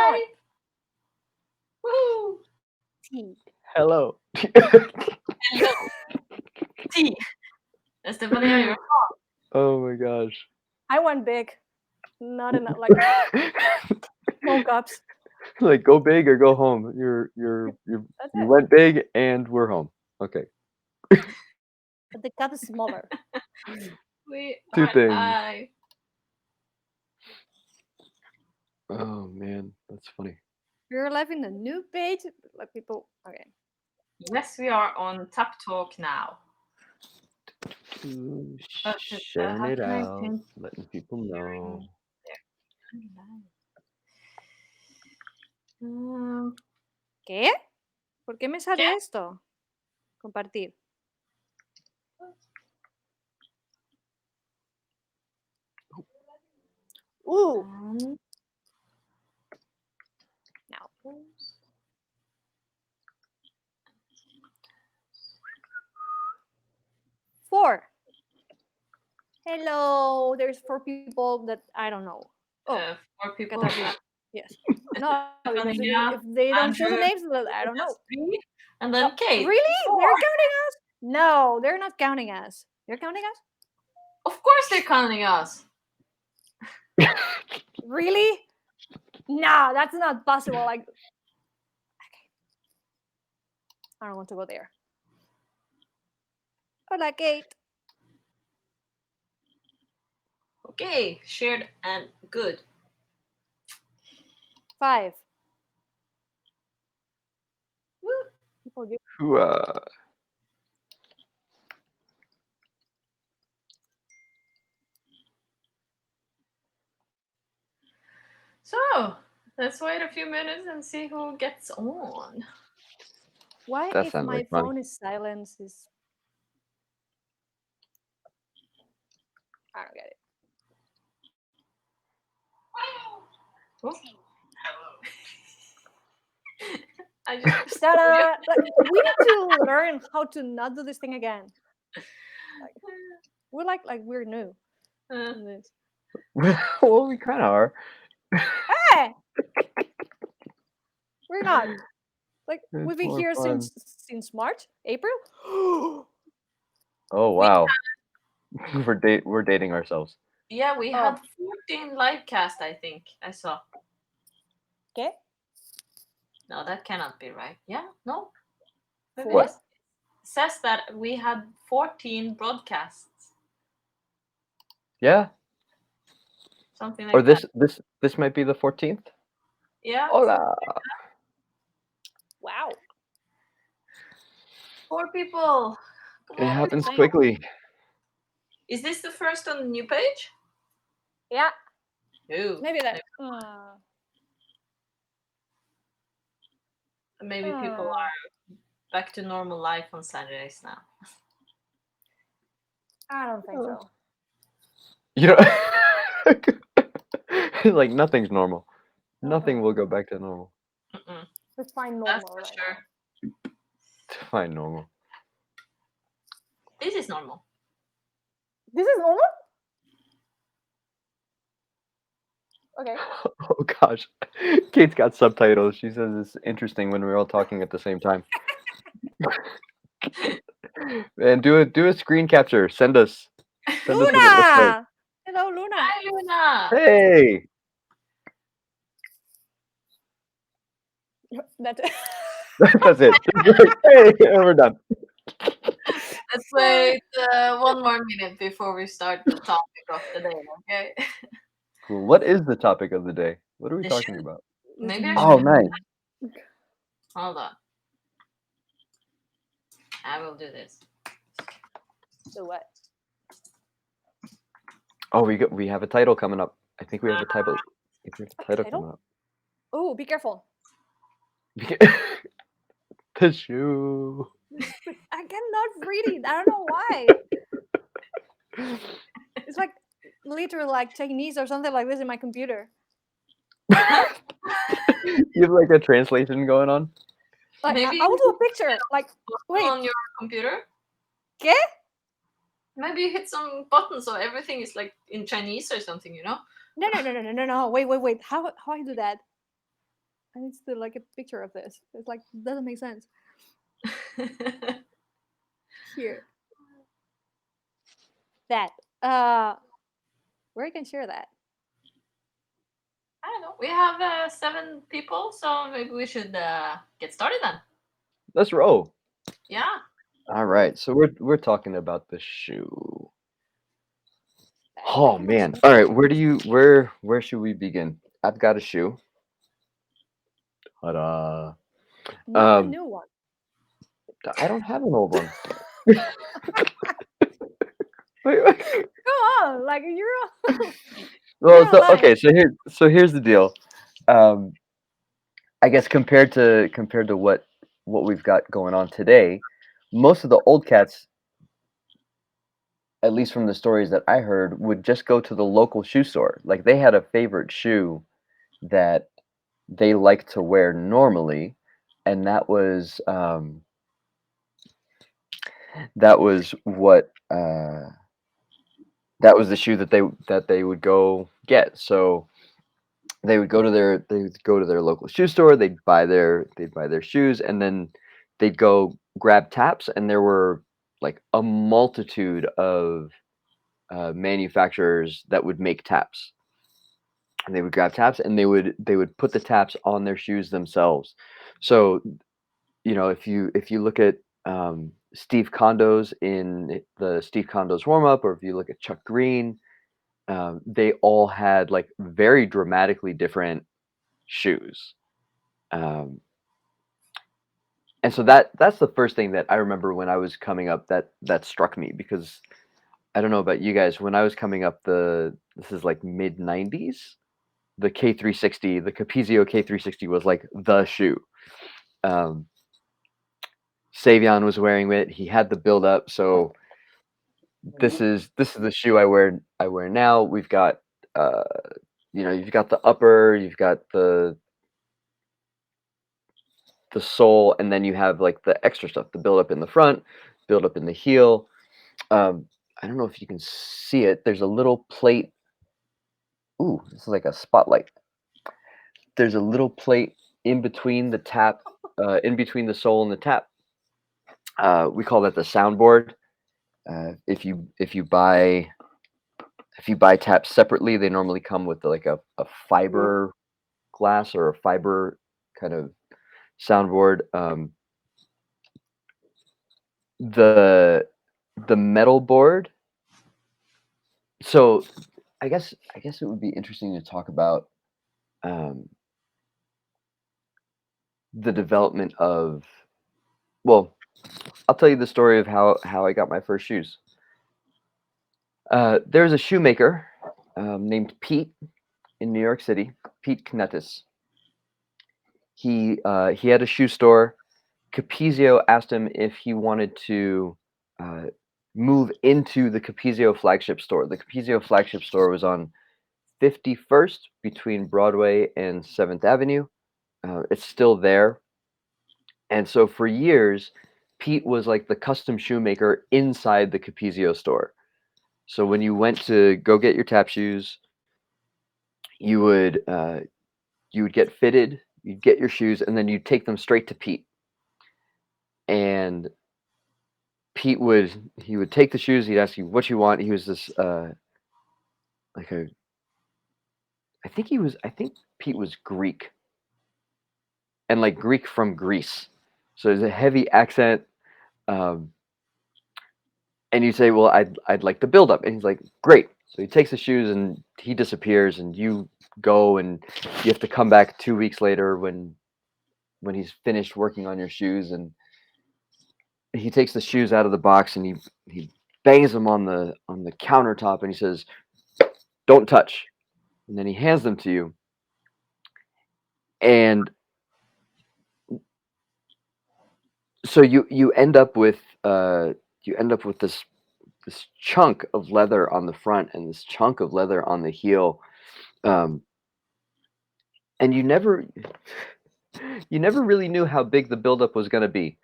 Hi. Woo. T. Hello. Hello. T. Estefanía, you're Oh my gosh. I went big. Not enough, like small cups. Like go big or go home. That's You it. went big and we're home. Okay. But the cup is smaller. we Two are things. live. Oh man, that's funny. We're live in a new page. Like people. Okay. Yes, we are on Tap Talk now. Sharing How it can I out, change letting people know. ¿Qué? ¿Por qué me sale esto? Compartir. Um, Now. 4. Hello. There's 4 people that I don't know. Oh, 4 people. Katarina. Yes. No, because if Estefanía, they don't show the Andrew, names, I don't know. that's 3, and then Kate. Really? 4. They're counting us? No, they're not counting us. They're counting us? Of course they're counting us. Really? No, that's not possible. Like, okay. I don't want to go there. Hola, Kate. Okay, shared and good. 5. Woo. People give. So, let's wait a few minutes and see who gets on. Why, That if sounds my like fun. phone is silent, is. I don't get it. Oh. I just Like, we need to learn how to not do this thing again. Like, we're new in this. Well, we kind of are. Hey, we're not. Like, It's we've been more here fun. since March, April. Oh wow. We're dating ourselves. Yeah, we Oh. had 14 live cast, I think. I saw. Okay. No, that cannot be right. Yeah, no. Maybe What? it says that we had 14 broadcasts. Yeah. Something Or like that. this might be the 14th. Yeah. Hola. Wow. 4 people. Come It on. happens Thanks. quickly. Is this the first on the new page? Yeah. No. Maybe that. Maybe people are back to normal life on Saturdays now. I don't think so. You know, like nothing's normal. Nothing will go back to normal. Let's find That's normal for right sure. now. To find normal. This is normal. This is normal? Okay. Oh gosh. Kate's got subtitles. She says it's interesting when we're all talking at the same time. And do a screen capture. Send us what it looks like. Luna! Hello, Luna. Hi, Luna. Hey. That's That's it. Hey, we're done. Let's wait 1 more minute before we start the topic of the day, okay? Cool. What is the topic of the day? What are we The talking shoe. about? Maybe I Oh, should. nice. Hold on. I will do this. So what? Oh, we have a title coming up. I think we have a title. Coming up. Oh, be careful. The shoe. I cannot read it. I don't know why. It's like literally like Chinese or something like this in my computer. You have like a translation going on? Like, Maybe I will do a picture. Like, wait. on your computer. ¿Qué? Maybe you hit some buttons so everything is like in Chinese or something, you know? No. Wait. How I do that? I need to like a picture of this. It's like doesn't make sense. Here, that. Where I can share that. I don't know. We have 7 people, so maybe we should get started then. Let's roll. Yeah. All right. So we're talking about the shoe. That. Oh man. All right. Where should we begin? I've got a shoe. Ta-da. Not a Um, new one. I don't have an old one. Wait. Go on, like you're Well, you're so lying. okay. So here's the deal. Um, I guess compared to what we've got going on today, most of the old cats, at least from the stories that I heard, would just go to the local shoe store. Like they had a favorite shoe that they liked to wear normally, and that was what that was the shoe that they would go get. So they would go to their local shoe store. They'd buy their shoes, and then they'd go grab taps. And there were like a multitude of manufacturers that would make taps, and they would grab taps, and they would put the taps on their shoes themselves. So if you look at Steve Condo's in the Steve Condo's warm up, or if you look at Chuck Green, they all had like very dramatically different shoes. Um, and so that's the first thing that I remember when I was coming up that struck me, because I don't know about you guys, when I was coming up, this is like mid '90s, the K360, the Capezio K360 was like the shoe. Um, Savion was wearing it. He had the build up. So this is the shoe I wear now. We've got uh, you've got the upper, you've got the sole, and then you have like the extra stuff, the build up in the front, build up in the heel. Um, I don't know if you can see it. There's a little plate. Ooh, this is like a spotlight. There's a little plate in between the tap, in between the sole and the tap. We call that the soundboard. If you buy taps separately, they normally come with like a fiber glass or a fiber kind of soundboard. The the metal board. So I guess it would be interesting to talk about um, the development of. Well, I'll tell you the story of how I got my first shoes. There's a shoemaker named Pete in New York City, Pete Knetis. He had a shoe store. Capezio asked him if he wanted to uh, move into the Capezio flagship store. The Capezio flagship store was on 51st between Broadway and 7th Avenue. It's still there. And so for years, Pete was like the custom shoemaker inside the Capezio store. So when you went to go get your tap shoes, you would uh, you would get fitted, you'd get your shoes, and then you'd take them straight to Pete. And he would take the shoes. He'd ask you what you want. He was this like a I think Pete was Greek, and like Greek from Greece. So there's a heavy accent. Um, and you say, "Well, I'd like the build up," and he's like, "Great." So he takes the shoes and he disappears, and you go and you have to come back 2 weeks later when he's finished working on your shoes, and he takes the shoes out of the box and he bangs them on the countertop, and he says, "Don't touch." And then he hands them to you, and so you end up with this chunk of leather on the front and this chunk of leather on the heel, um, and you never really knew how big the buildup was going to be,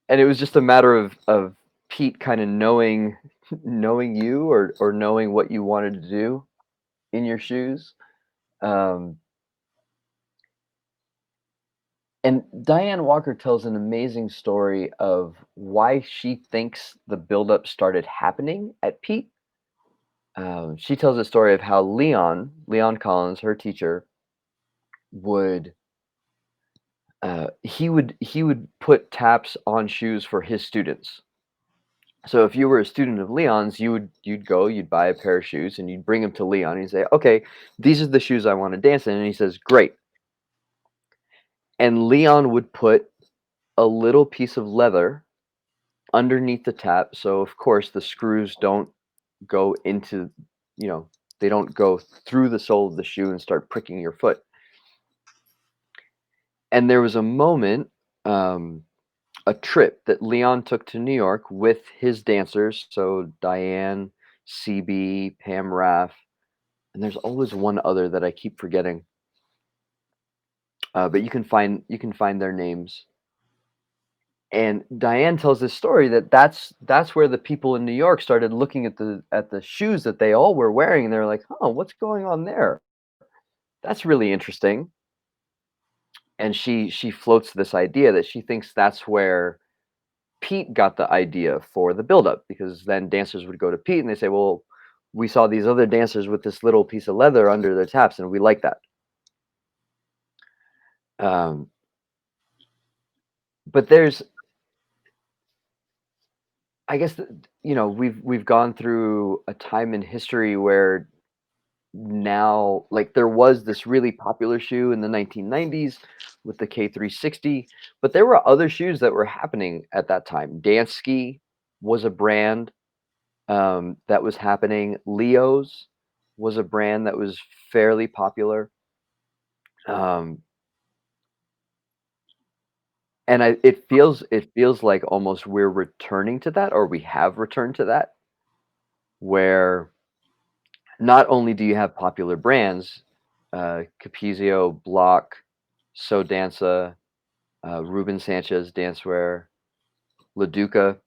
and it was just a matter of Pete kind of knowing you, or knowing what you wanted to do in your shoes. Um, And Diane Walker tells an amazing story of why she thinks the buildup started happening at Pete. She tells a story of how Leon Collins, her teacher, would he would put taps on shoes for his students. So if you were a student of Leon's, you'd go, you'd buy a pair of shoes, and you'd bring them to Leon, and you'd say, "Okay, these are the shoes I want to dance in." And he says, "Great." And Leon would put a little piece of leather underneath the tap, so of course the screws don't go into, you know, they don't go through the sole of the shoe and start pricking your foot. And there was a moment, a trip that Leon took to New York with his dancers, so Diane, CB, Pam Raff, and there's always one other that I keep forgetting. But you can find their names. And Diane tells this story that's where the people in New York started looking at the shoes that they all were wearing, and they're like, "Oh, what's going on there? That's really interesting." And she floats this idea that she thinks that's where Pete got the idea for the buildup, because then dancers would go to Pete and they say, "Well, we saw these other dancers with this little piece of leather under their taps, and we like that." Um, but there's, I guess, we've gone through a time in history where now, like, there was this really popular shoe in the 1990s with the K360, but there were other shoes that were happening at that time. Dance Ski was a brand that was happening. Leo's was a brand that was fairly popular. Um, and it feels like almost we're returning to that, or we have returned to that, where not only do you have popular brands, Capezio, Block, So Danza, Ruben Sanchez Dancewear, Laduca,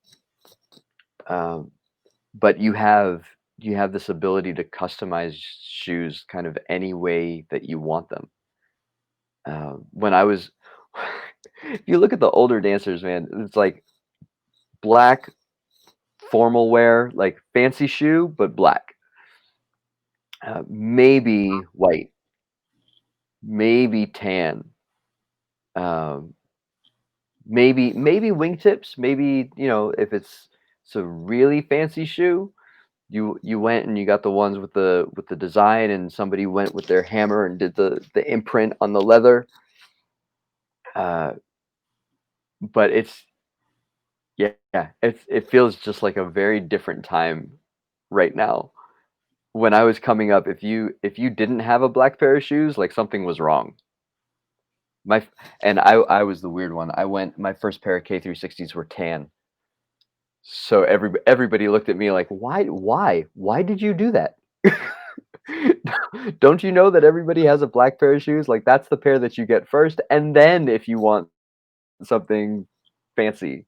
um, but you have this ability to customize shoes kind of any way that you want them. When I was, if you look at the older dancers, man, it's like black formal wear, like fancy shoe, but black. Maybe white, maybe tan, um, maybe wingtips. Maybe, if it's a really fancy shoe, you went and you got the ones with the design, and somebody went with their hammer and did the imprint on the leather. Uh, but it feels just like a very different time right now. When I was coming up, if you didn't have a black pair of shoes, like, something was wrong. My f- and I was the weird one. My first pair of K360s were tan. So everybody looked at me like, "Why did you do that?" Don't you know that everybody has a black pair of shoes? Like, that's the pair that you get first, and then if you want something fancy,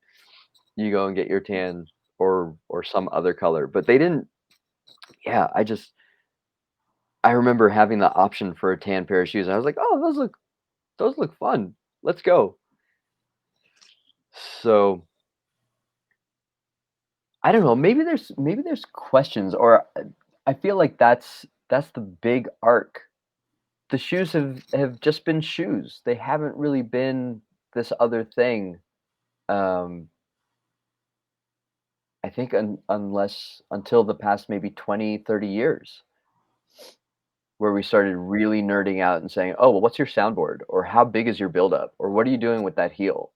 you go and get your tan or some other color. But they didn't. Yeah, I remember having the option for a tan pair of shoes. I was like, "Oh, those look fun. Let's go." So, I don't know, maybe there's questions, or I feel like that's the big arc. The shoes have just been shoes. They haven't really been this other thing. Um, I think unless until the past maybe 20, 30 years, where we started really nerding out and saying, "Oh, well, what's your soundboard?" Or "How big is your buildup?" Or "What are you doing with that heel?"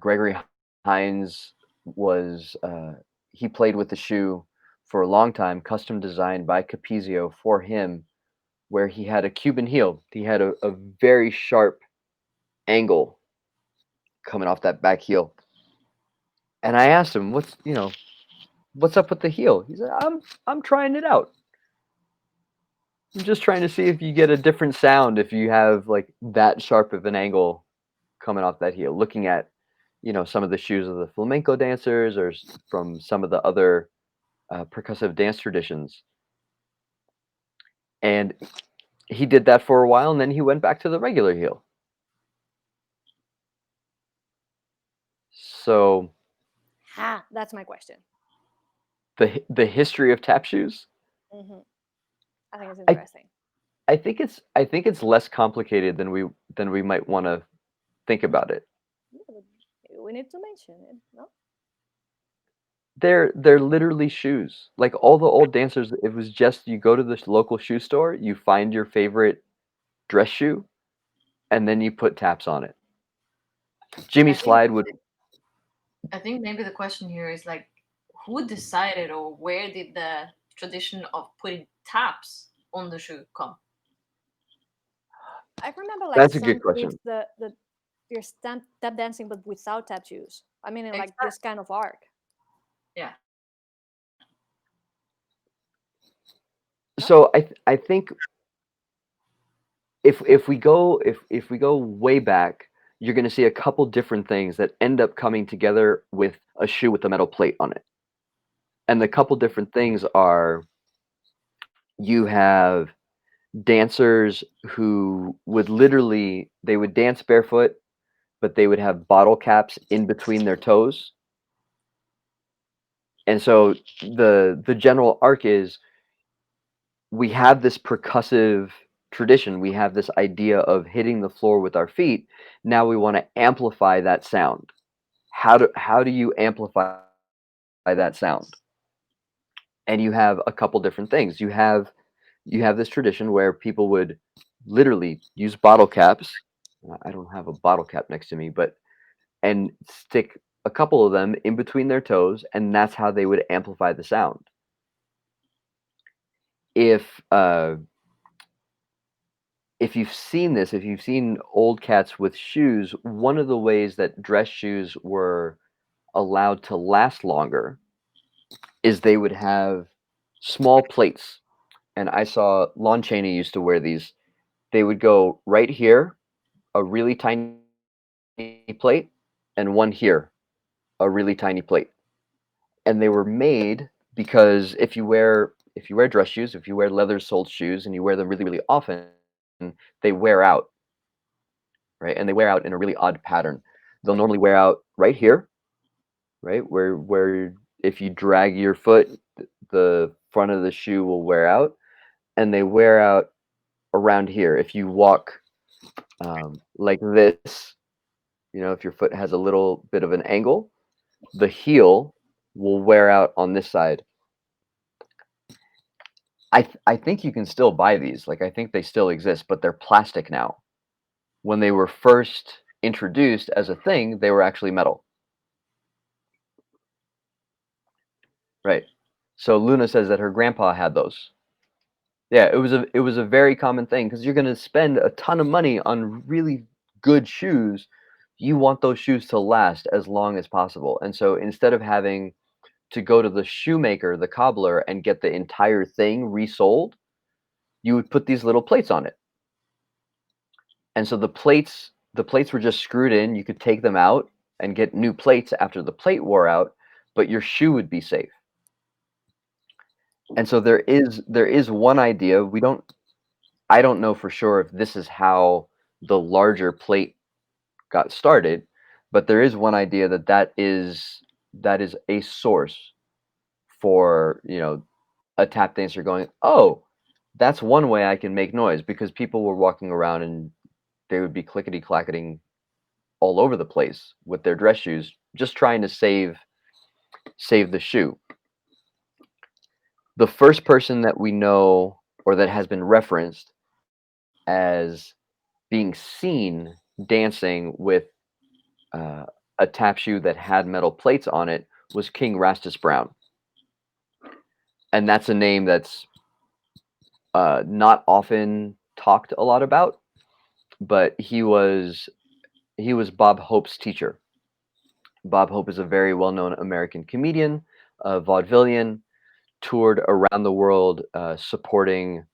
Gregory Hines was he played with the shoe for a long time, custom designed by Capezio for him, where he had a Cuban heel. He had a very sharp angle coming off that back heel. And I asked him, what's up with the heel? He said, I'm trying it out. I'm just trying to see if you get a different sound if you have, like, that sharp of an angle coming off that heel. Looking at, some of the shoes of the flamenco dancers, or from some of the other percussive dance traditions. And he did that for a while, and then he went back to the regular heel. So That's my question. the history of tap shoes, Hmm. I think it's I interesting. I think it's less complicated than we might want to think about it. Yeah, but maybe we need to mention it. No. They're literally shoes. Like all the old dancers, it was just you go to the local shoe store, you find your favorite dress shoe, and then you put taps on it. Jimmy I think Slide would. I think maybe the question here is like, who decided or where did the tradition of putting taps on the shoe come? I remember like That's a good some kids question. the they're tap dancing but without tattoos. I mean, in like Exactly. this kind of art. Yeah. No. So I think if we go way back, you're going to see a couple different things that end up coming together with a shoe with a metal plate on it. And the couple different things are you have dancers who would literally they would dance barefoot, but they would have bottle caps in between their toes. And so the general arc is we have this percussive tradition. We have this idea of hitting the floor with our feet. Now we want to amplify that sound. How do you amplify that sound? And you have a couple different things. You have this tradition where people would literally use bottle caps. I don't have a bottle cap next to me, but and stick a couple of them in between their toes, and that's how they would amplify the sound. If if you've seen this, if you've seen old cats with shoes, one of the ways that dress shoes were allowed to last longer is they would have small plates. And I saw Lon Chaney used to wear these. They would go right here, a really tiny plate, and one here, a really tiny plate. And they were made because if you wear dress shoes, if you wear leather soled shoes and you wear them really, really often, they wear out, right? And they wear out in a really odd pattern. They'll normally wear out right here, right? Where if you drag your foot, the front of the shoe will wear out, and they wear out around here. If you walk like this, you know, if your foot has a little bit of an angle, the heel will wear out on this side. I think you can still buy these. Like I think they still exist, but they're plastic now. When they were first introduced as a thing, they were actually metal. Right. So Luna says that her grandpa had those. Yeah, it was a very common thing because you're going to spend a ton of money on really good shoes. You want those shoes to last as long as possible. And so instead of having to go to the shoemaker, the cobbler, and get the entire thing resold, you would put these little plates on it. And so the plates were just screwed in. You could take them out and get new plates after the plate wore out, but your shoe would be safe. And so there is one idea. I don't know for sure if this is how the larger plate got started, but there is one idea that that is a source for, you know, a tap dancer going, "Oh, that's one way I can make noise," because people were walking around and they would be clickety clacketing all over the place with their dress shoes, just trying to save the shoe. The first person that we know or that has been referenced as being seen dancing with uh, a tap shoe that had metal plates on it was King Rastus Brown, and that's a name that's not often talked a lot about, but he was Bob Hope's teacher. Bob Hope is a very well-known American comedian, vaudevillian, toured around the world supporting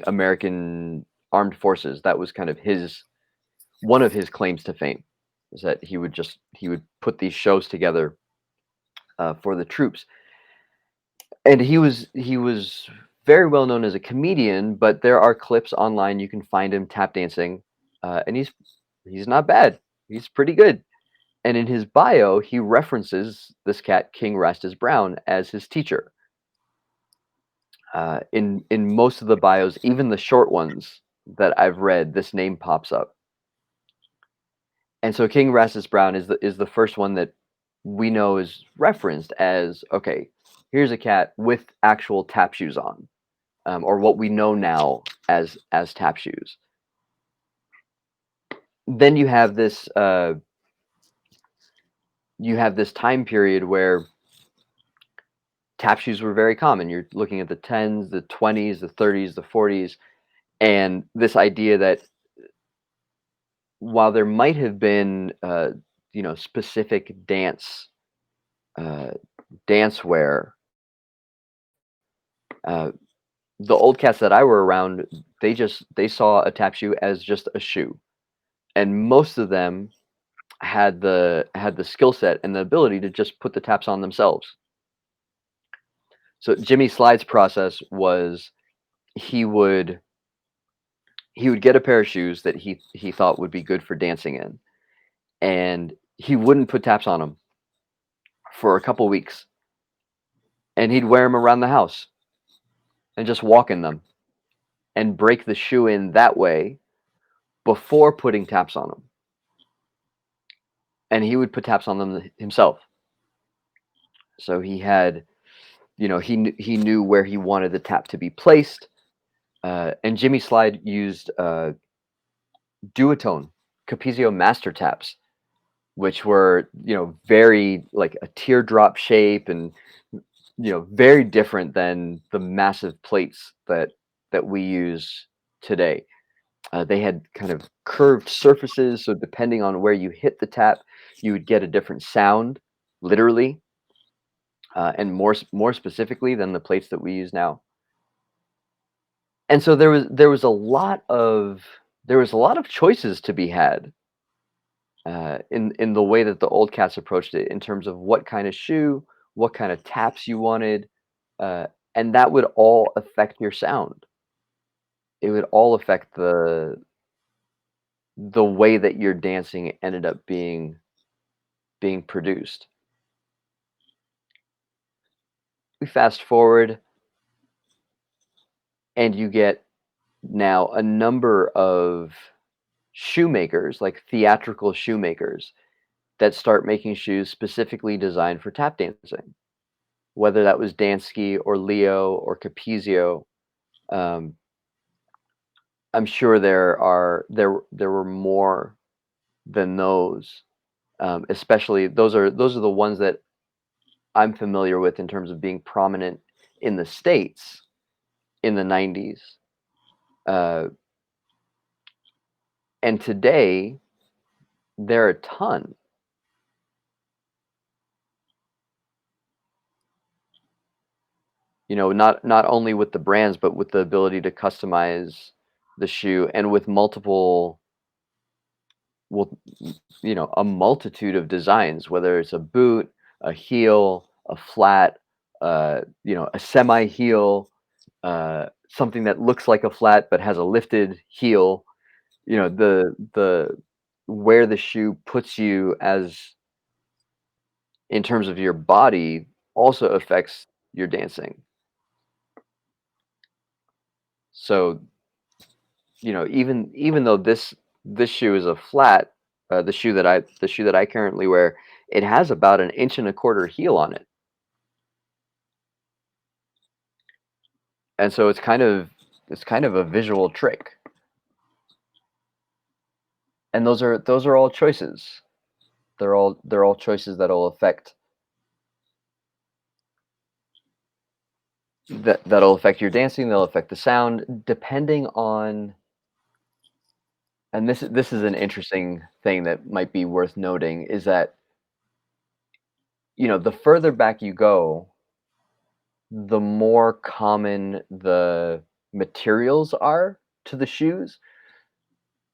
American armed forces. That was kind of his one of his claims to fame, is that he would put these shows together for the troops, and he was very well known as a comedian. But there are clips online you can find him tap dancing, and he's not bad. He's pretty good. And in his bio, he references this cat, King Rastus Brown, as his teacher. In most of the bios, even the short ones that I've read, this name pops up. And so King Rastus Brown is the first one that we know is referenced as, okay, here's a cat with actual tap shoes on, or what we know now as tap shoes. Then you have this time period where tap shoes were very common. You're looking at the 10s, the 20s, the 30s, the 40s, and this idea that while there might have been specific dance wear, the old cats that I were around, they saw a tap shoe as just a shoe, and most of them had the skill set and the ability to just put the taps on themselves. So Jimmy Slide's process was he would get a pair of shoes that he thought would be good for dancing in, and he wouldn't put taps on them for a couple weeks, and he'd wear them around the house and just walk in them and break the shoe in that way before putting taps on them. And he would put taps on them himself. So he had, he knew where he wanted the tap to be placed. And Jimmy Slide used duotone Capizio master taps, which were, very like a teardrop shape and, very different than the massive plates that we use today. They had kind of curved surfaces, so depending on where you hit the tap, you would get a different sound, literally, and more specifically than the plates that we use now. And so there was a lot of choices to be had in the way that the old cats approached it, in terms of what kind of shoe, what kind of taps you wanted, and that would all affect your sound. It would all affect the way that your dancing ended up being produced. We fast forward, and you get now a number of shoemakers, like theatrical shoemakers, that start making shoes specifically designed for tap dancing, whether that was Dansky or Leo or Capizio. I'm sure there were more than those. Especially those are the ones that I'm familiar with in terms of being prominent in the States in the 90s. And today, there are a ton. Not only with the brands, but with the ability to customize the shoe, and with multiple, well, a multitude of designs, whether it's a boot, a heel, a flat, a semi heel, something that looks like a flat but has a lifted heel. The where the shoe puts you as in terms of your body also affects your dancing. So, even though this shoe is a flat, the shoe that I currently wear, it has about 1.25 inch heel on it, and so it's kind of a visual trick. And those are all choices. They're all choices that'll affect that'll affect your dancing. They'll affect the sound, depending on. And this is an interesting thing that might be worth noting, is that the further back you go, the more common the materials are to the shoes.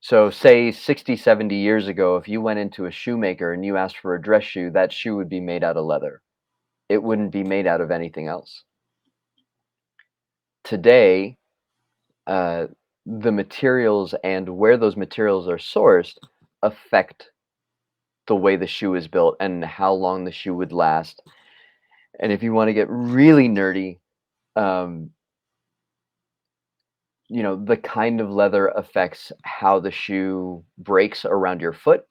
So say 60, 70 years ago, if you went into a shoemaker and you asked for a dress shoe, that shoe would be made out of leather. It wouldn't be made out of anything else. Today, the materials and where those materials are sourced affect the way the shoe is built and how long the shoe would last. And if you want to get really nerdy, um, the kind of leather affects how the shoe breaks around your foot,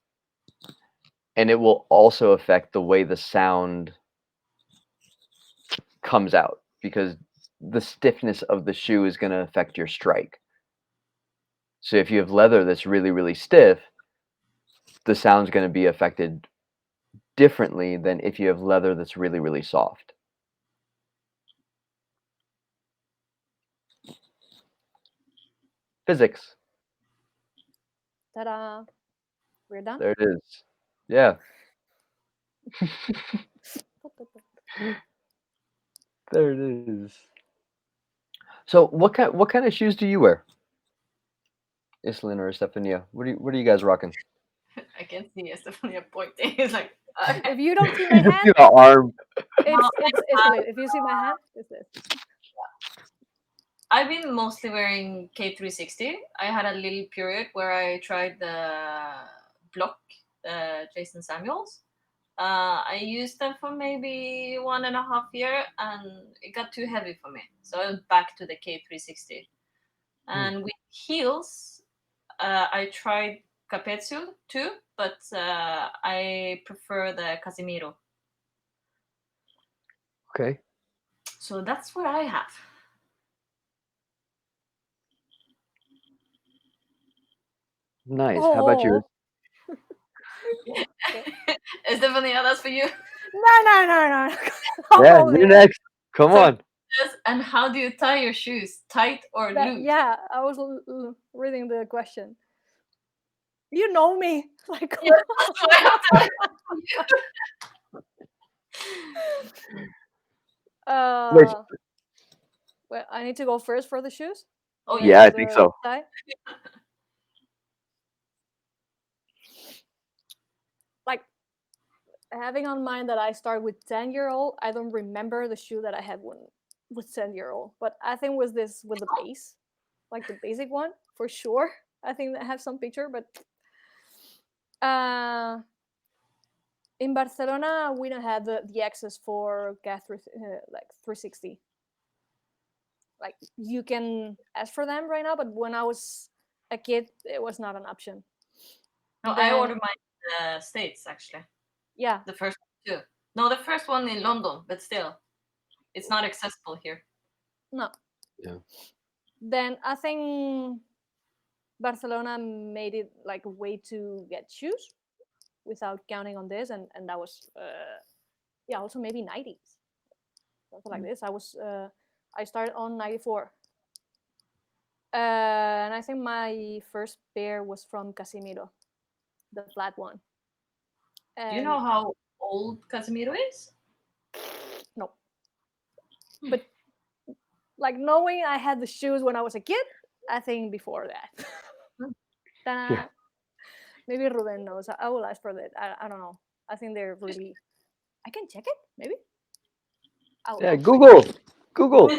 and it will also affect the way the sound comes out, because the stiffness of the shoe is going to affect your strike. So if you have leather that's really, really stiff, the sound's going to be affected differently than if you have leather that's really, really soft. Physics. Ta-da! We're done. There it is. Yeah, there it is. So what kind of shoes do you wear? Iselin or Estefanía? What are you guys rocking? I can see Estefanía pointing. It's like, If you don't see my You just hand, see the arm. it's Iselin. If you see my hand, it's this. I've been mostly wearing K360. I had a little period where I tried the Block, Jason Samuels. I used them for maybe 1.5 years, and it got too heavy for me. So I went back to the K360. And with heels, I tried Capezio too, but I prefer the Casimiro. Okay. So that's what I have. Nice. How about you? Estefanía, that's for you. No. Yeah, you're next. Come So- on. Yes, and how do you tie your shoes? Tight or loose? Yeah, I was reading the question. You know me. Like, Yeah, that's what I have to Wait. well, I need to go first for the shoes. Oh, Then Yeah, for I think the so. tie. Like, having on mind that I start with 10-year-old, I don't remember the shoe that I had when with 10-year-old, but I think was this with the base, like the basic one for sure. I think I have some picture, but in Barcelona we don't have the access for gas like 360. Like, you can ask for them right now, but when I was a kid, it was not an option. No, I Then- ordered mine in the States, actually. Yeah, The first one too. No, the first one in London, but still, it's not accessible here. no. Yeah. Then I think Barcelona made it like a way to get shoes without counting on this, and that was also maybe 90s, something like this. I started on 94, and I think my first pair was from Casimiro, the flat one. Do you know how old Casimiro is? No, but like, knowing I had the shoes when I was a kid, I think before that. Yeah. Maybe Ruben knows. I will ask for that. I don't know. I think they're really. I can check it. Maybe. Yeah, Google. Google.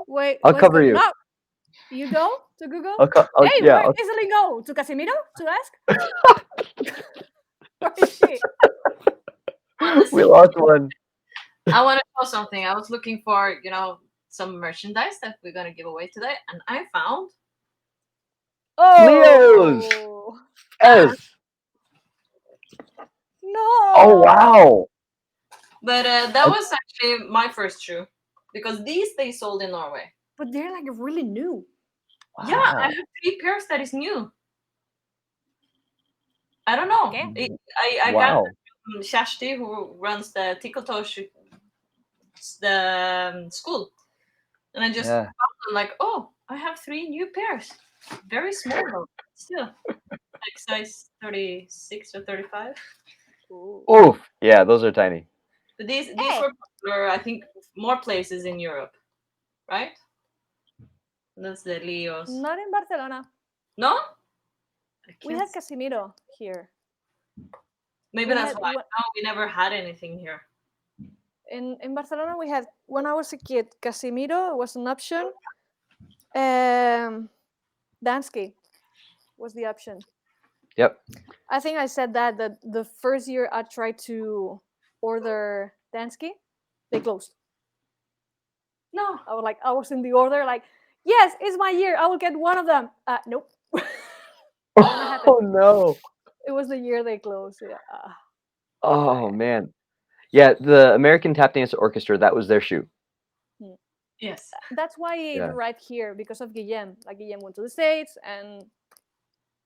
Wait. I'll cover you. No, you go to Google. Hey, Where Iselin go to Casimiro to ask? Where is she? We lost one. I want to know something. I was looking for, some merchandise that we're gonna give away today, and I found Leo's. S. No. Oh wow. But that was actually my first shoe, because these they sold in Norway. But they're like really new. Yeah, I have 3 pairs that is new. I don't know. Okay. I Wow. got from Shashti, who runs the Tikkeltosh the school, and I just Yeah. found them like, oh, I have 3 new pairs. Very small though, still like size 36 or 35. Oof. Yeah, those are tiny. But these were popular, I think, more places in Europe, right? That's the Leos. Not in Barcelona. No? We had Casimiro here. Maybe that's why. No, we never had anything here. In Barcelona, we had, when I was a kid, Casimiro was an option. Dansky was the option. Yep. I think I said that the first year I tried to order Dansky, they closed. No. I was in the order like, yes, it's my year. I will get one of them. Nope. Gonna happen. Oh no. It was the year they closed. Yeah. Oh man. Yeah, the American Tap Dance Orchestra, that was their shoe. Yes. That's why it Yeah. arrived here because of Guillem. Like Guillem went to the States and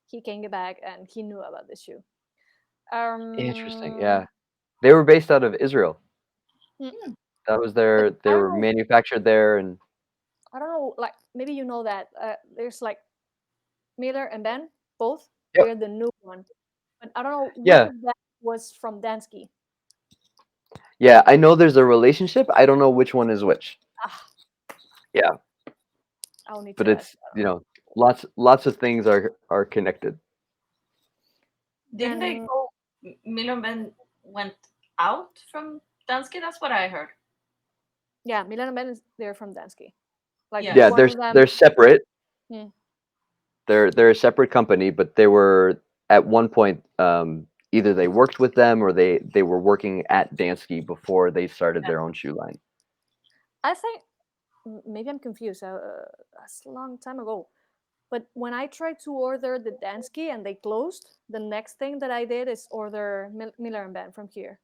he came back and he knew about the shoe. Interesting. Yeah. They were based out of Israel. Hmm. That was But they were manufactured there, and I don't know, like maybe you know that there's like Miller and Ben, both. yep. They're the new one. But I don't know which Yeah. of them was from Dansky. Yeah, I know there's a relationship. I don't know which one is which. Ah, Yeah, I'll need but to ask. it's, lots of things are connected. Didn't they And go? Milo and Ben went out from Danske. That's what I heard. yeah, Miller and Ben, they're from Dansky. Like Yeah. Yeah, one of them. they're separate. Hmm. They're a separate company, but they were at one point, either they worked with them or they were working at Dansky before they started their own shoe line. I think maybe I'm confused. That's a long time ago. But when I tried to order the Dansky and they closed, the next thing that I did is order Miller and Ben from here.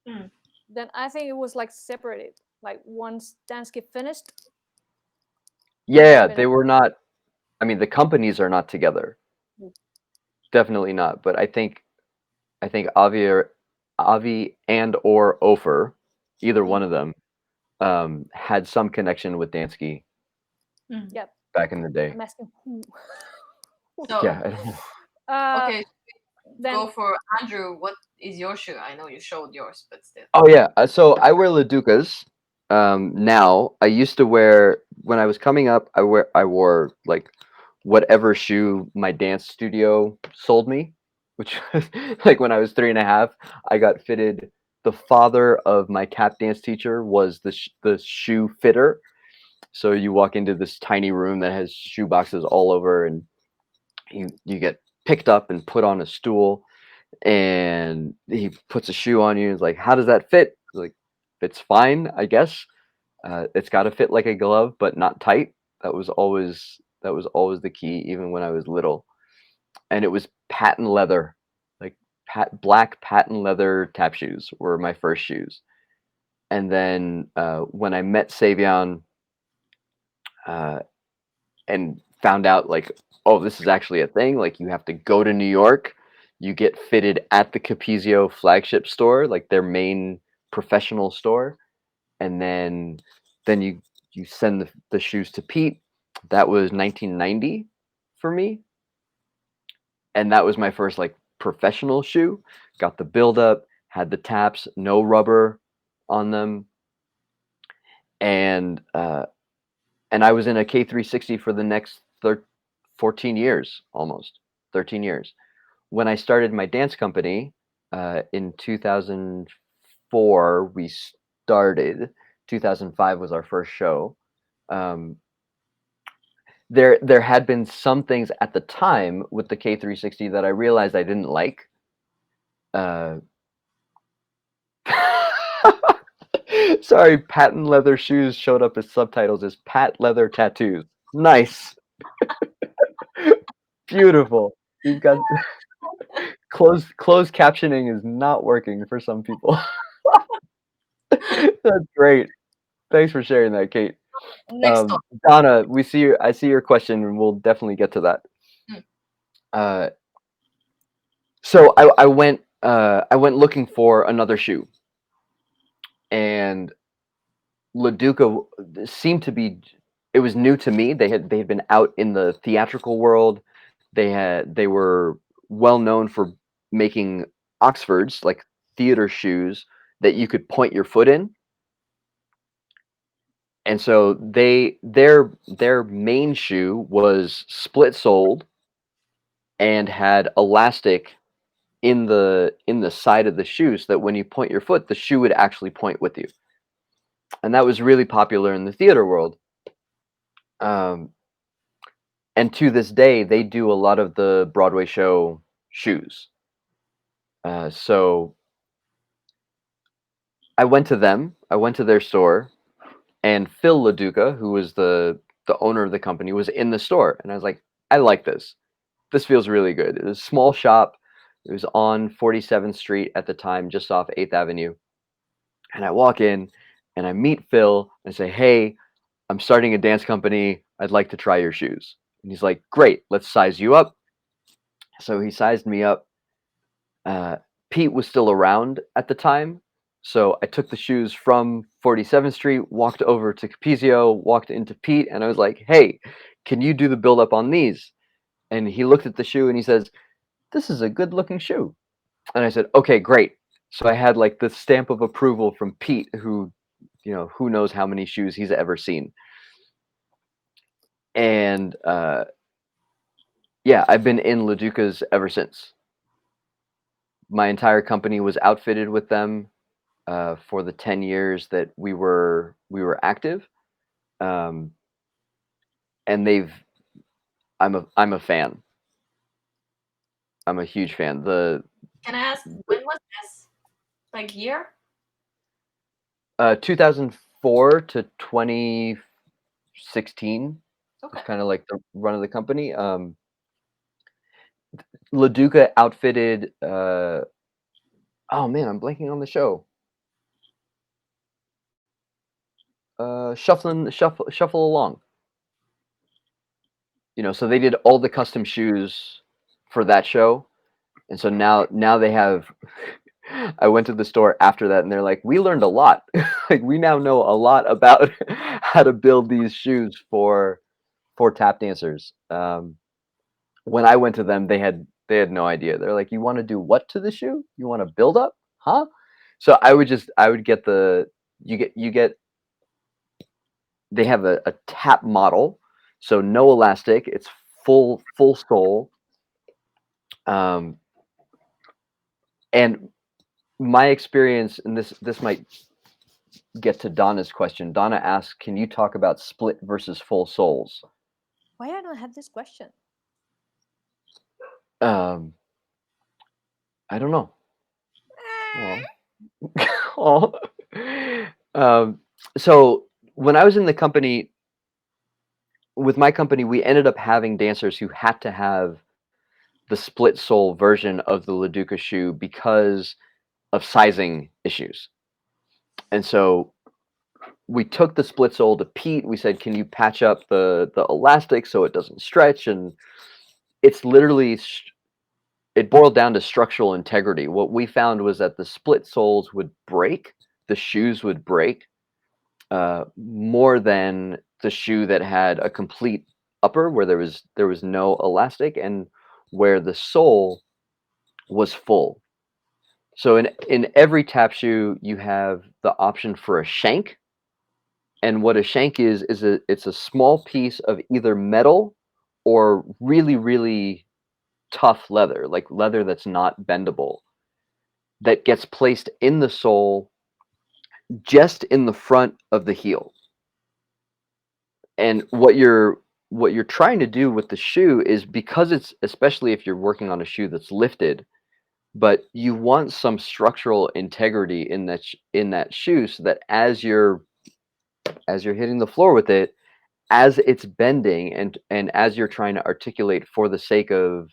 Hmm. Then I think it was like separated. Like once Dansky finished, Yeah, they finished. were not. I mean, the companies are not together. Mm. Definitely not. But I think Avi and or Ofer, either one of them, had some connection with Dansky Yep. back in the day. I'm asking who. So Yeah, I don't know. okay, Then go for Andrew. What is your shoe? I know you showed yours, but still. Oh yeah, so I wear Leducas now. I used to wear when I was coming up. I wore like whatever shoe my dance studio sold me, which was like when I was 3.5. I got fitted. The father of my tap dance teacher was the shoe fitter. So you walk into this tiny room that has shoe boxes all over, and you get picked up and put on a stool, and he puts a shoe on you. He's like, "How does that fit?" Like, "It's fine, I guess. It's got to fit like a glove, but not tight." That was always the key, even when I was little. And it was patent leather, like black patent leather tap shoes were my first shoes. And then when I met Savion, uh, and found out like, oh, this is actually a thing. Like you have to go to New York, you get fitted at the Capezio flagship store, like their main professional store, and then you send the shoes to Pete. That was 1990 for me, and that was my first like professional shoe. Got the build up, had the taps, no rubber on them, and I was in a K360 for the next 14 years, almost 13 years. When I started my dance company in 2004, we started. 2005 was our first show. Um, there had been some things at the time with the K360 that I realized I didn't like. Uh, sorry, patent leather shoes showed up as subtitles as pat leather tattoos. Nice. Beautiful. You've got closed captioning is not working for some people. That's great. Thanks for sharing that, Kate. Next up. Donna, I see your question, and we'll definitely get to that. Uh, so I went looking for another shoe, and Leduca seemed to be. It was new to me. They had been out in the theatrical world. They were well known for making Oxfords, like theater shoes that you could point your foot in. And so their main shoe was split soled and had elastic in the side of the shoe, so that when you point your foot, the shoe would actually point with you. And that was really popular in the theater world. Um, And to this day, they do a lot of the Broadway show shoes. So I went to them. I went to their store, and Phil LaDuca, who was the owner of the company, was in the store, and I was like, I like this. This feels really good. It was a small shop. It was on 47th Street at the time, just off 8th Avenue. And I walk in, and I meet Phil, and I say, "Hey, I'm starting a dance company. I'd like to try your shoes." And he's like, "Great, let's size you up." So he sized me up. Uh, Pete was still around at the time. So I took the shoes from 47th Street, walked over to Capizio, walked into Pete, and I was like, "Hey, can you do the build up on these?" And he looked at the shoe and he says, "This is a good looking shoe." And I said, "Okay, great." So I had like the stamp of approval from Pete, who, who knows how many shoes he's ever seen. And yeah, I've been in LaDuca's ever since. My entire company was outfitted with them for the 10 years that we were active. Um, and I'm a fan. I'm a huge fan. Can I ask, when was this? Like year? 2004 to 2016 was Okay. kind of like the run of the company. LaDuca outfitted. Oh man, I'm blanking on the show. Shuffle along. So they did all the custom shoes for that show, and so now they have. I went to the store after that, and they're like, "We learned a lot. Like we now know a lot about how to build these shoes for tap dancers." When I went to them, they had no idea. They're like, "You want to do what to the shoe? You want to build up, huh?" So I would get you get. They have a tap model, so no elastic. It's full sole. Um, and my experience, and this might get to Donna's question. Donna asks, "Can you talk about split versus full soles?" Why I don't have this question? Um, I don't know. Well, oh. Um, so when I was in the company, with my company, we ended up having dancers who had to have the split sole version of the LaDuca shoe because of sizing issues. And so we took the split sole to Pete. We said, "Can you patch up the elastic so it doesn't stretch?" And it's literally it boiled down to structural integrity. What we found was that the split soles would break, the shoes would break more than the shoe that had a complete upper where there was no elastic and where the sole was full. So in every tap shoe, you have the option for a shank. And what a shank is it's a small piece of either metal or really, really tough leather, like leather that's not bendable, that gets placed in the sole just in the front of the heel. And what you're trying to do with the shoe is, because it's, especially if you're working on a shoe that's lifted, but you want some structural integrity in that shoe, so that as you're hitting the floor with it, as it's bending and as you're trying to articulate for the sake of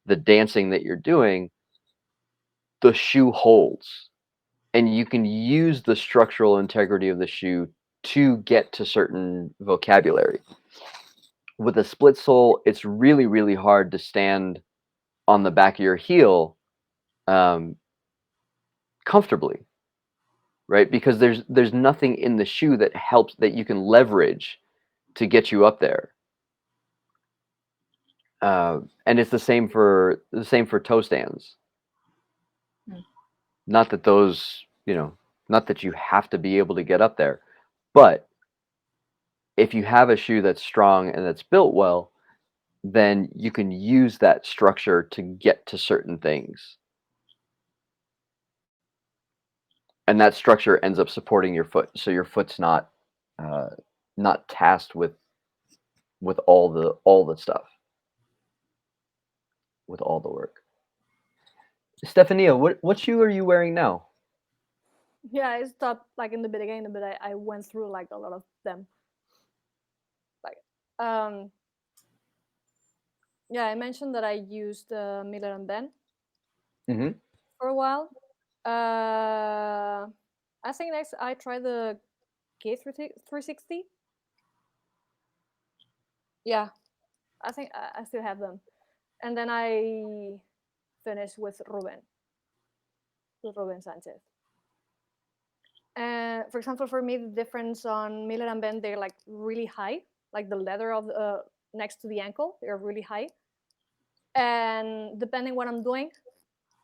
the dancing that you're doing, the shoe holds, and you can use the structural integrity of the shoe to get to certain vocabulary. With a split sole, it's really, really hard to stand on the back of your heel um, comfortably, right? Because there's nothing in the shoe that helps, that you can leverage to get you up there. And it's the same for toe stands. Mm. Not that those, not that you have to be able to get up there, but if you have a shoe that's strong and that's built well, then you can use that structure to get to certain things. And that structure ends up supporting your foot, so your foot's not tasked with with all the stuff, with all the work. Stefania, what shoe are you wearing now? Yeah, I stopped like in the beginning, but I went through like a lot of them. Like, yeah, I mentioned that I used Miller and Ben Mm-hmm. for a while. I think next I try the K360. Yeah, I think I still have them. And then I finished with Ruben Sanchez. For example, for me, the difference on Miller and Ben, they're like really high, like the leather of next to the ankle, they're really high. And depending what I'm doing,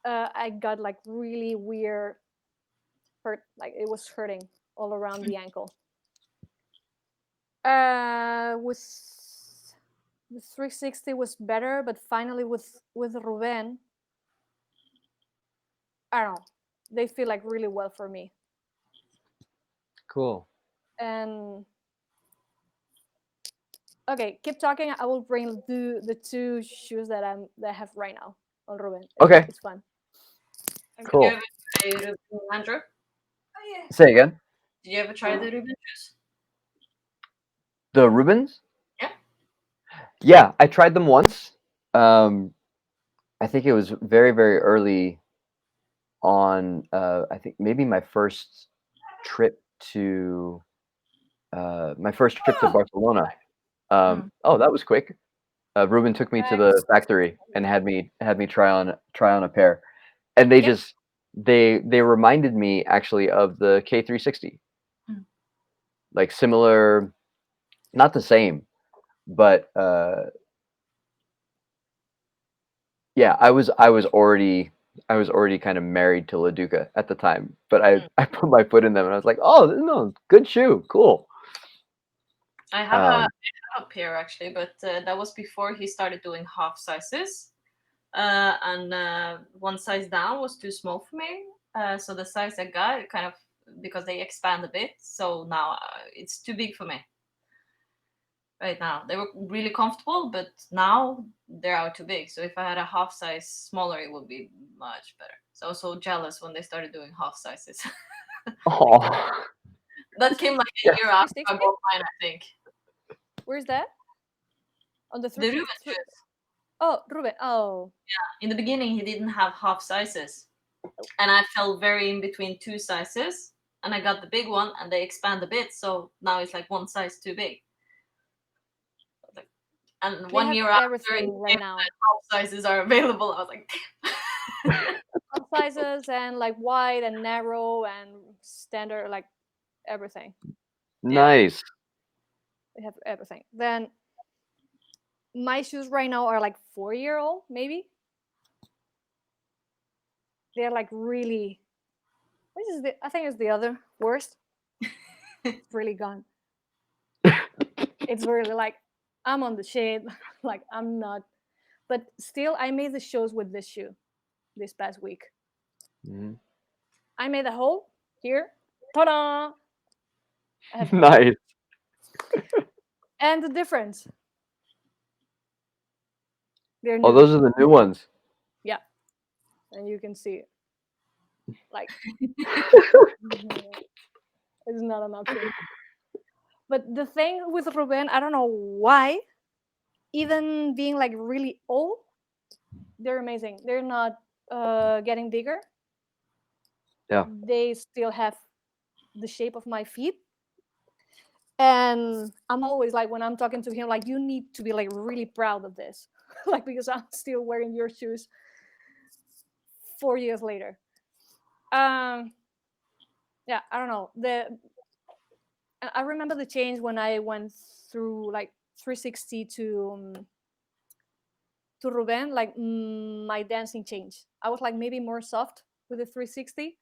I got like really weird hurt, like it was hurting all around the ankle. With the 360 was better, but finally with Ruben, I don't know, they feel like really well for me. Cool. And okay, keep talking. I will bring the two shoes that I have right now on Ruben. Okay. It's fun. Did you Cool. ever try Ruben, Andrew? Say again. Did you ever try the Ruben shoes? The Rubens? Yeah. Yeah, I tried them once. I think it was very, very early on. I think maybe my first trip to Barcelona. Oh, that was quick. Ruben took me to the factory and had me try on a pair, and they Yep. just they reminded me actually of the K360, like similar, not the same, but yeah, I was already kind of married to Leduca at the time, but I put my foot in them and I was like, oh no, good shoe, cool. I have a pair actually, but that was before he started doing half sizes. And one size down was too small for me. So the size I got, kind of because they expand a bit, so now it's too big for me. Right now, they were really comfortable, but now they're out too big. So if I had a half size smaller, it would be much better. So I was so jealous when they started doing half sizes. Oh, That came like a yeah. year after I 360? bought mine, I think. Where's that? On the The three, Ruben three shoes. Oh, Ruben. Oh, In the beginning, he didn't have half sizes, and I fell very in between two sizes. And I got the big one, and they expand a bit, so now it's like one size too big. And they 1 have year after, it everything right came now. that half sizes are available. I was like, All sizes and like wide and narrow and standard, like everything. Nice. They have everything. Then my shoes right now are like 4-year old, maybe. They're like really. Which is the? I think it's the other worst. It's really gone. It's really like I'm on the shade, like I'm not. But still, I made the shows with this shoe this past week. Mhm. I made a hole here. Ta-da! I have Nice. and the difference. They're Oh, new. those are the new ones. Yeah, and you can see it. Like it's not an option. But the thing with Ruben, I don't know why. Even being like really old, they're amazing. They're not getting bigger. Yeah. They still have the shape of my feet. And I'm always like, when I'm talking to him, like, you need to be like really proud of this. Like, because I'm still wearing your shoes 4 years later. Yeah, I don't know. I remember the change when I went through like 360 to Ruben, like my dancing changed. I was like maybe more soft with the 360,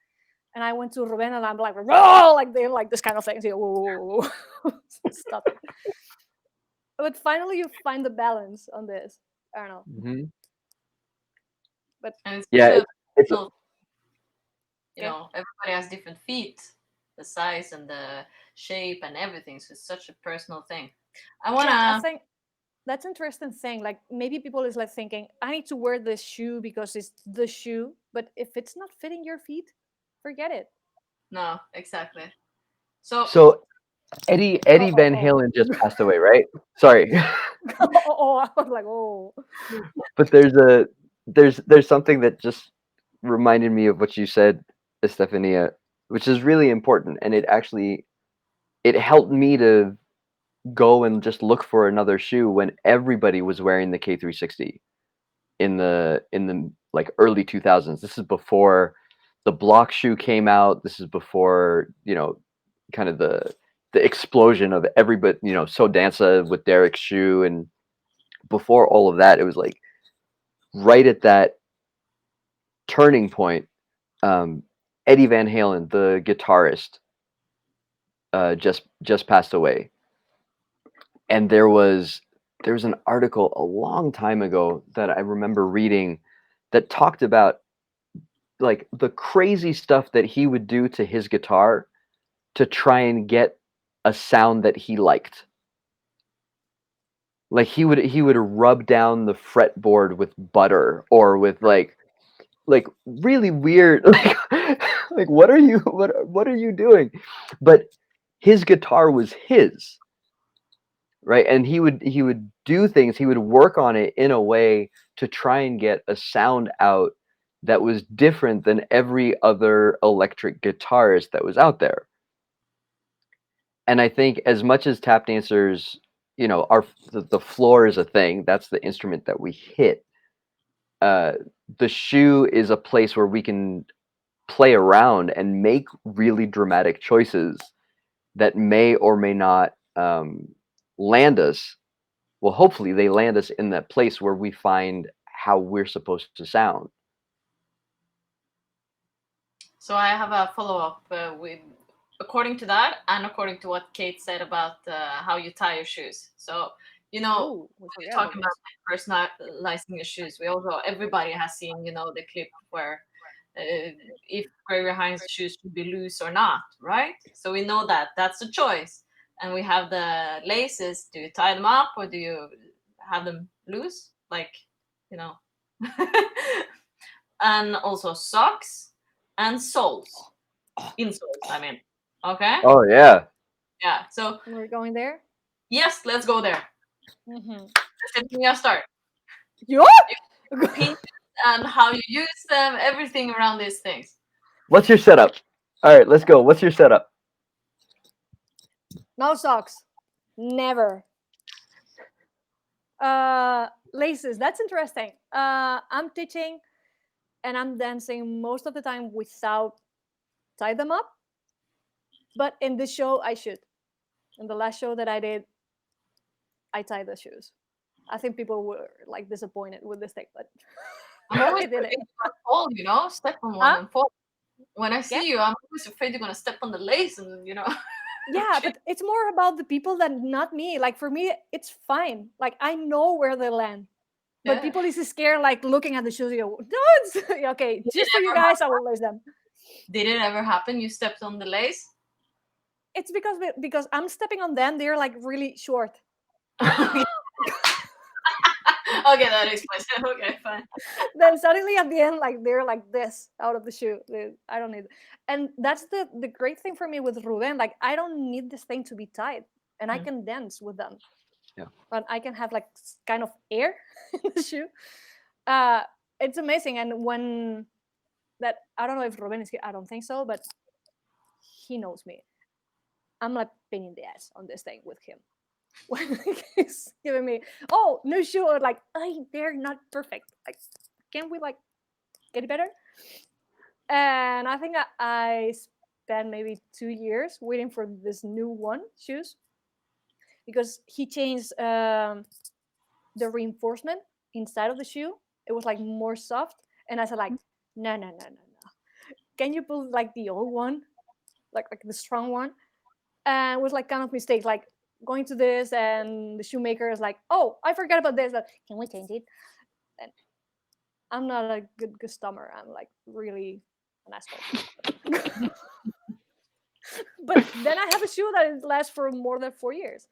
and I went to Ruben and I'm like, "Whoa!" Like they're like this kind of thing. So, whoa, whoa, whoa, whoa. Stop it. But finally, you find the balance on this. I don't know, Hmm. but and it's Yeah, such a it's personal, okay. everybody has different feet, the size and the shape and everything. So it's such a personal thing. I Yeah, I wanna, think. that's interesting thing. Like maybe people is like thinking, I need to wear this shoe because it's the shoe, but if it's not fitting your feet, forget it. No, exactly. So So Eddie Oh, Van oh, Halen just passed away, right? Sorry. oh, I was like, oh. But there's something that just reminded me of what you said, Estefania, which is really important, and it helped me to go and just look for another shoe when everybody was wearing the K360 in the like early 2000s. This is before the block shoe came out. This is before, kind of the explosion of everybody, So Danza with Derek's shoe, and before all of that, it was like right at that turning point. Eddie Van Halen, the guitarist, just passed away, and there was an article a long time ago that I remember reading that talked about like the crazy stuff that he would do to his guitar to try and get a sound that he liked. Like he would rub down the fretboard with butter or with like really weird like what are you doing? But his guitar was his, right? And he would do things, he would work on it in a way to try and get a sound out that was different than every other electric guitarist that was out there. And I think as much as tap dancers, the floor is a thing, that's the instrument that we hit. uh the shoe is a place where we can play around and make really dramatic choices that may or may not land us. Well, hopefully they land us in that place where we find how we're supposed to sound. So I have a follow up with, according to that, and according to what Kate said about how you tie your shoes. So Oh, we when forget you're about talking this. about personalizing your shoes, everybody has seen the clip where if Gregory Hines' shoes should be loose or not, right? So we know that that's the choice, and we have the laces. Do you tie them up or do you have them loose, like you know? And also socks and soles, insoles, I mean. Okay? Oh yeah. Yeah. So We're going there. yes, let's go there. Mm-hmm. Estefanía, start. Yeah. Opinions and how you use them, everything around these things. What's your setup? All right, let's go. What's your setup? No socks. Never. Laces. That's interesting. I'm teaching and I'm dancing most of the time without tie them up. But in this show, I should. In the last show that I did, I tied the shoes. I think people were like disappointed with this thing, but I'm always I did it. afraid you're gonna fall, step on one Huh? and fall. When I Yeah. see you, I'm always afraid you're gonna step on the lace and Yeah, but it's more about the people than not me. Like for me, it's fine. Like I know where they land. But yeah. people is scared, like looking at the shoes. You go, don't. Okay, Did it just for you ever guys, I will lace them. Did it ever happen? You stepped on the lace? It's because I'm stepping on them. They're like really short. Okay, that explains it. Okay, fine. Then suddenly at the end, like they're like this out of the shoe. I don't need. And that's the great thing for me with Ruben. Like I don't need this thing to be tied, and I Mm. can dance with them. Yeah. But I can have like kind of air in the shoe. Uh, it's amazing. And when that I don't know if Ruben is here. I don't think so, but he knows me. I'm like pain in the ass on this thing with him. When he's giving me, oh, new shoe, or like, oh, they're not perfect. Like, can we like get it better? And I think I spent maybe 2 years waiting for this new one shoes because he changed the reinforcement inside of the shoe. It was like more soft, and I said like, no, no, no, no, no. Can you put like the old one, like the strong one? And it was like kind of mistake, like going to this, and the shoemaker is like, oh, I forgot about this. Like, can we change it? And I'm not a good customer. I'm like really an asshole. But then I have a shoe that lasts for more than 4 years.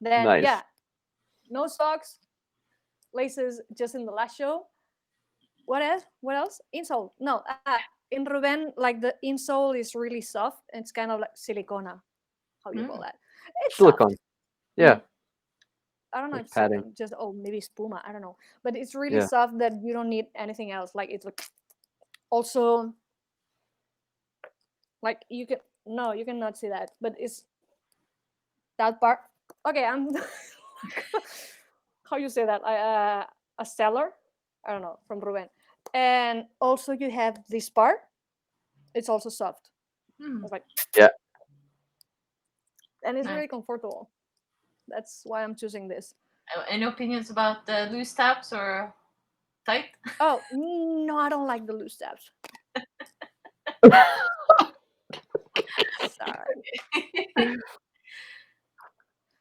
Then Nice. yeah, No socks, laces just in the last show. What else? What else? Insole. No, in Ruben, like the insole is really soft. And it's kind of like silicona. How you call that? It's Silicone. soft. Yeah. I don't know Like if padding. silicone, just maybe spuma. I don't know, but it's really Yeah. soft that you don't need anything else. Like it's like also like you can no, you cannot see that, but it's that part. Okay, I'm how you say that? A seller. I don't know from Ruben, and also you have this part. It's also soft. It's like Yeah. and it's Nice. really comfortable. That's why I'm choosing this. Any opinions about the loose tabs or tight? Oh no, I don't like the loose tabs. Sorry. No,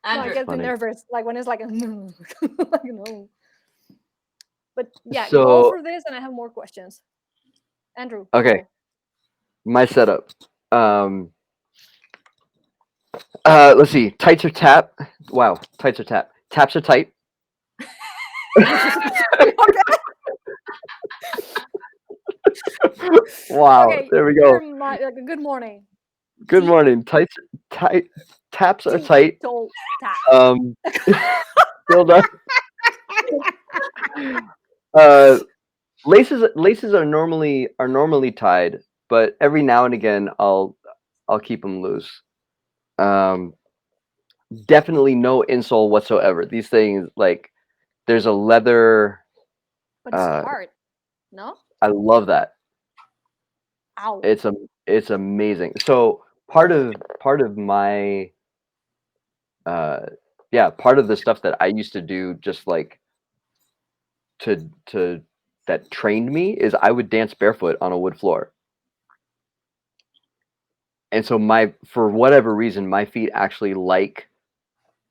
I Andrew. get too Funny. nervous. Like when it's like, like no. But yeah, go So for this, and I have more questions. Andrew, okay, go. my setup. Let's see. Tights or tap? Wow, tights or tap? Taps are tight. Okay. Wow, Okay. there we go. Good morning. Good Deep morning. Taps are deep tight. toe tap. Still done. Uh, laces are normally tied, but every now and again I'll keep them loose. Um, Definitely no insole whatsoever. These things, like, there's a leather. But it's hard. No? I love that. Ow. It's amazing. So part of my part of the stuff that I used to do, just like to that trained me, is I would dance barefoot on a wood floor. And so for whatever reason, my feet actually like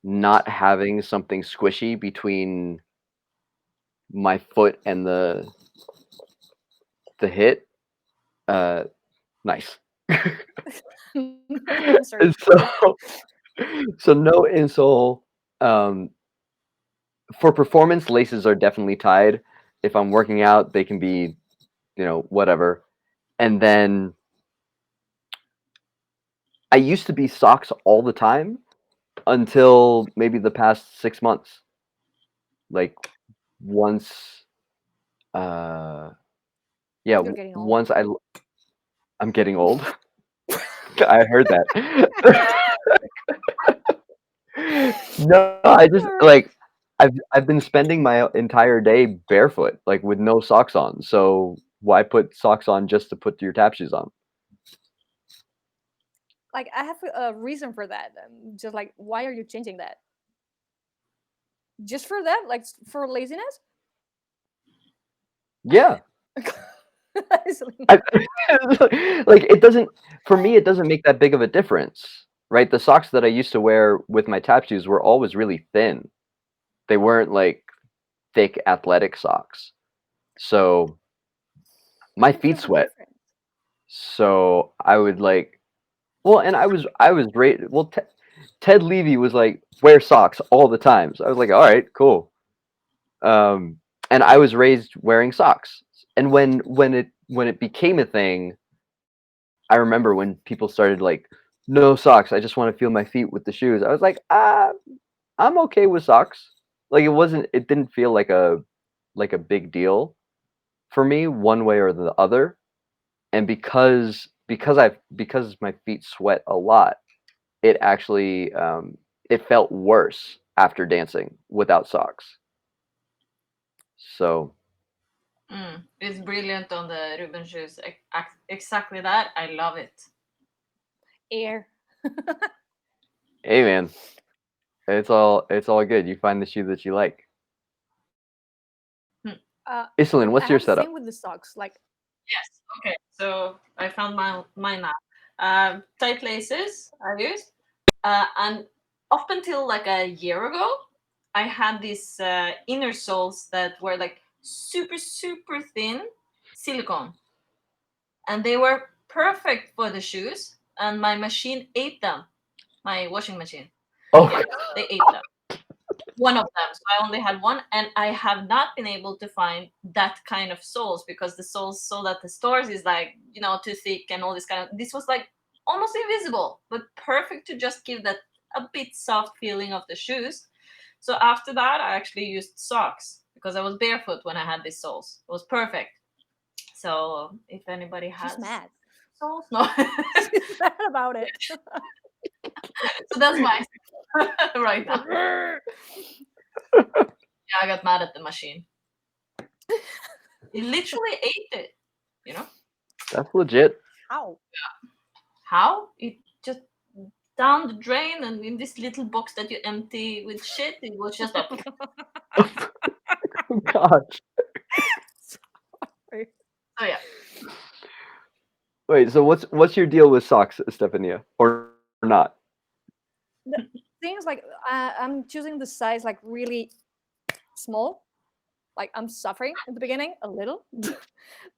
not having something squishy between my foot and the hit. Nice. Answer. And so no insole. For performance, laces are definitely tied. If I'm working out, they can be, whatever. And then I used to be socks all the time until maybe the past 6 months. Like once, uh, yeah, You're getting old. once I'm getting old. I heard that. No, I just like I've been spending my entire day barefoot, like with no socks on. So why put socks on just to put your tap shoes on? Like I have a reason for that. Just like why are you changing that? Just for that? Like for laziness? Yeah. Iselin. I, like it doesn't for me it doesn't make that big of a difference, right? The socks that I used to wear with my tap shoes were always really thin. They weren't like thick athletic socks. So my Yeah, but feet that's the sweat. difference. So I would like well, and I was rated well Ted Levy was like wear socks all the time. So I was like, all right, cool. And I was raised wearing socks. And when it became a thing, I remember when people started like, no socks. I just want to feel my feet with the shoes. I was like, I'm okay with socks. Like it didn't feel like a big deal for me one way or the other. And because my feet sweat a lot, it actually it felt worse after dancing without socks. So It's brilliant on the Ruben shoes. Exactly that. I love it. Air. hey man, it's all good. You find the shoe that you like. Iselin, I what's your have the setup? same with the socks. Like Yes. Okay. So I found mine now. Tight laces I use, and up until like a year ago, I had these inner soles that were like super super thin silicone, and they were perfect for the shoes. And my machine ate them. My washing machine. Oh, Yeah, they ate them. one of them. So I only had one, and I have not been able to find that kind of soles because the soles sold at the stores is like, too thick and all this kind of. This was like almost invisible, but perfect to just give that a bit soft feeling of the shoes. So after that, I actually used socks because I was barefoot when I had these soles. It was perfect. So if anybody She's has mad. soles, no. She's mad about it. So that's my right now. Yeah, I got mad at the machine. It literally ate it, you know? That's legit. How? How? It just down the drain and in this little box that you empty with shit, it was just like, Oh gosh. Sorry. oh yeah. Wait, so what's your deal with socks, Estefania, or not? The thing is, like, I'm choosing the size like really small. Like I'm suffering in the beginning a little.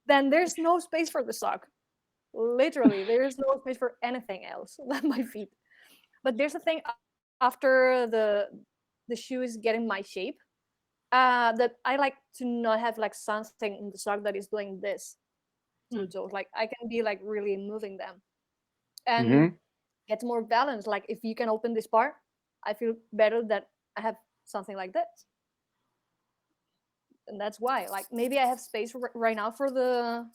Then there's no space for the sock. Literally, there is no space for anything else than my feet. But there's a thing after the shoe is getting my shape, that I like to not have like something in the sock that is doing this to the toes. Like I can be like really moving them and Mm-hmm. get more balance. Like if you can open this part, I feel better that I have something like this. And that's why, like, maybe I have space right now for the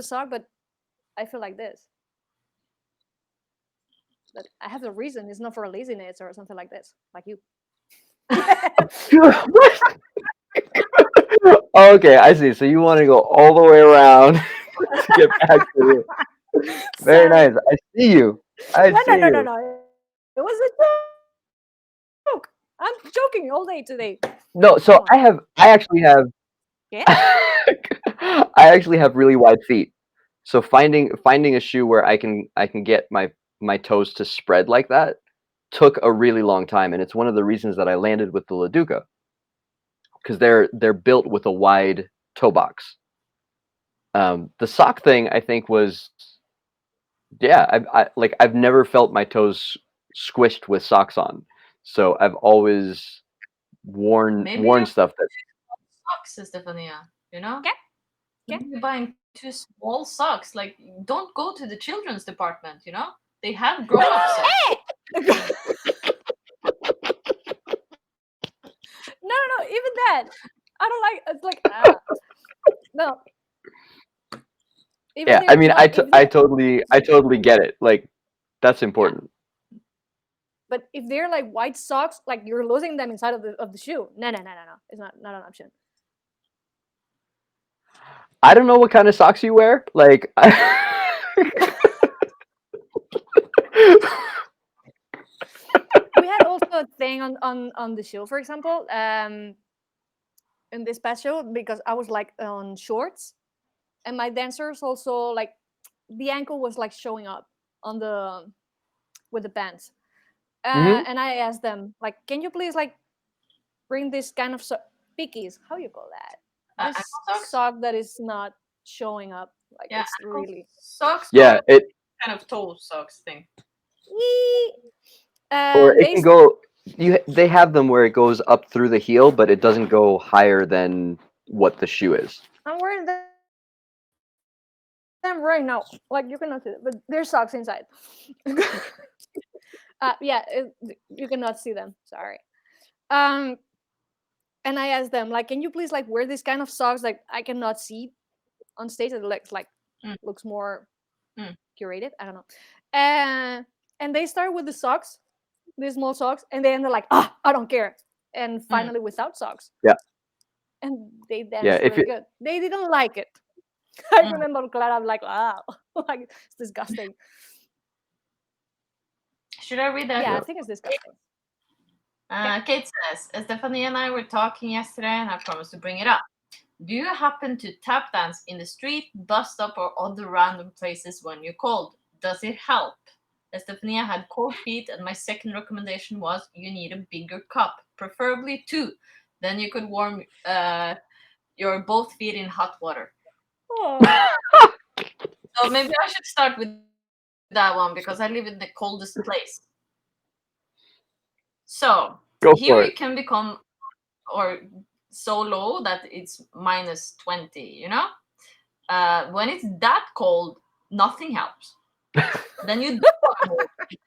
sock, but I feel like this. But I have a reason. It's not for laziness or something like this, like you. What? Okay, I see. So you want to go all the way around to get back to it. Very Sorry. nice. I see you. I No, see no, no, no, you. no. It was a joke. I'm joking all day today. No, so Come on. I actually have Yeah. I actually have really wide feet. So finding a shoe where I can get my toes to spread like that took a really long time, and it's one of the reasons that I landed with the Laduca, because they're built with a wide toe box. The sock thing I think was, yeah, I've never felt my toes squished with socks on, so I've always worn Maybe worn you're stuff that. socks, Estefania, you know? Yeah. Yeah. Maybe you're buying too small socks. Like, don't go to the children's department, you know? They have grown-up socks. No, even that. I don't like. It's like no. Even Yeah, I they're mean, not. If I they're totally get it. Like, that's important. but if they're like white socks, like you're losing them inside of the shoe. No, no, no, no, no. It's not an option. I don't know what kind of socks you wear. Like, We had also a thing on the show, for example, in this past show because I was like on shorts, and my dancers also like the ankle was like showing up on the with the pants. Mhm. And I asked them like, can you please like bring this kind of pickies? How you call that? This Ankle socks? sock that is not showing up. Like Yeah, it's ankle really. socks Yeah, or it kind of toe socks thing. or And it can go. They have them where it goes up through the heel, but it doesn't go higher than what the shoe is. I'm wearing them right now. Like you cannot see it, but there's socks inside. Yeah, you cannot see them. Sorry. Um, and I asked them like, can you please like wear this kind of socks like I cannot see on stage? It looks like Mm. looks more Mm. curated. I don't know. And they start with the socks, the small socks, and then they're like, I don't care. And finally without socks. Yeah. And they Yeah, danced if really you good. They didn't like it. I Mm. remember Clara like, wow, like it's disgusting. Should I read that? Yeah, I Yeah. think it's disgusting. Kate says, Stephanie and I were talking yesterday, and I promised to bring it up. Do you happen to tap dance in the street, bus stop, or other random places when you're cold? Does it help? Stephania had cold feet, and my second recommendation was you need a bigger cup, preferably two. Then you could warm your both feet in hot water. Oh. So maybe I should start with that one because I live in the coldest place. So go here for you it. can become or so low that it's minus 20, you know? When it's that cold, nothing helps. Then you don't want to move.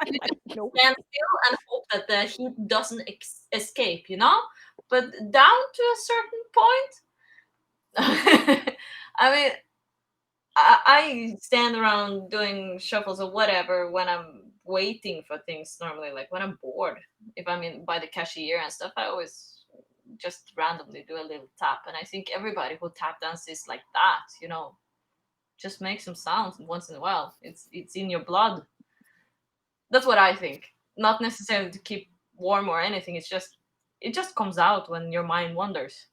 You just Nope. stand still and hope that the heat doesn't escape, you know? But down to a certain point, I mean, I stand around doing shuffles or whatever when I'm waiting for things normally, like when I'm bored. If I'm in by the cashier and stuff, I always just randomly do a little tap. And I think everybody who tap dances like that, you know, just make some sounds once in a while. It's in your blood. That's what I think. Not necessarily to keep warm or anything. It just comes out when your mind wanders.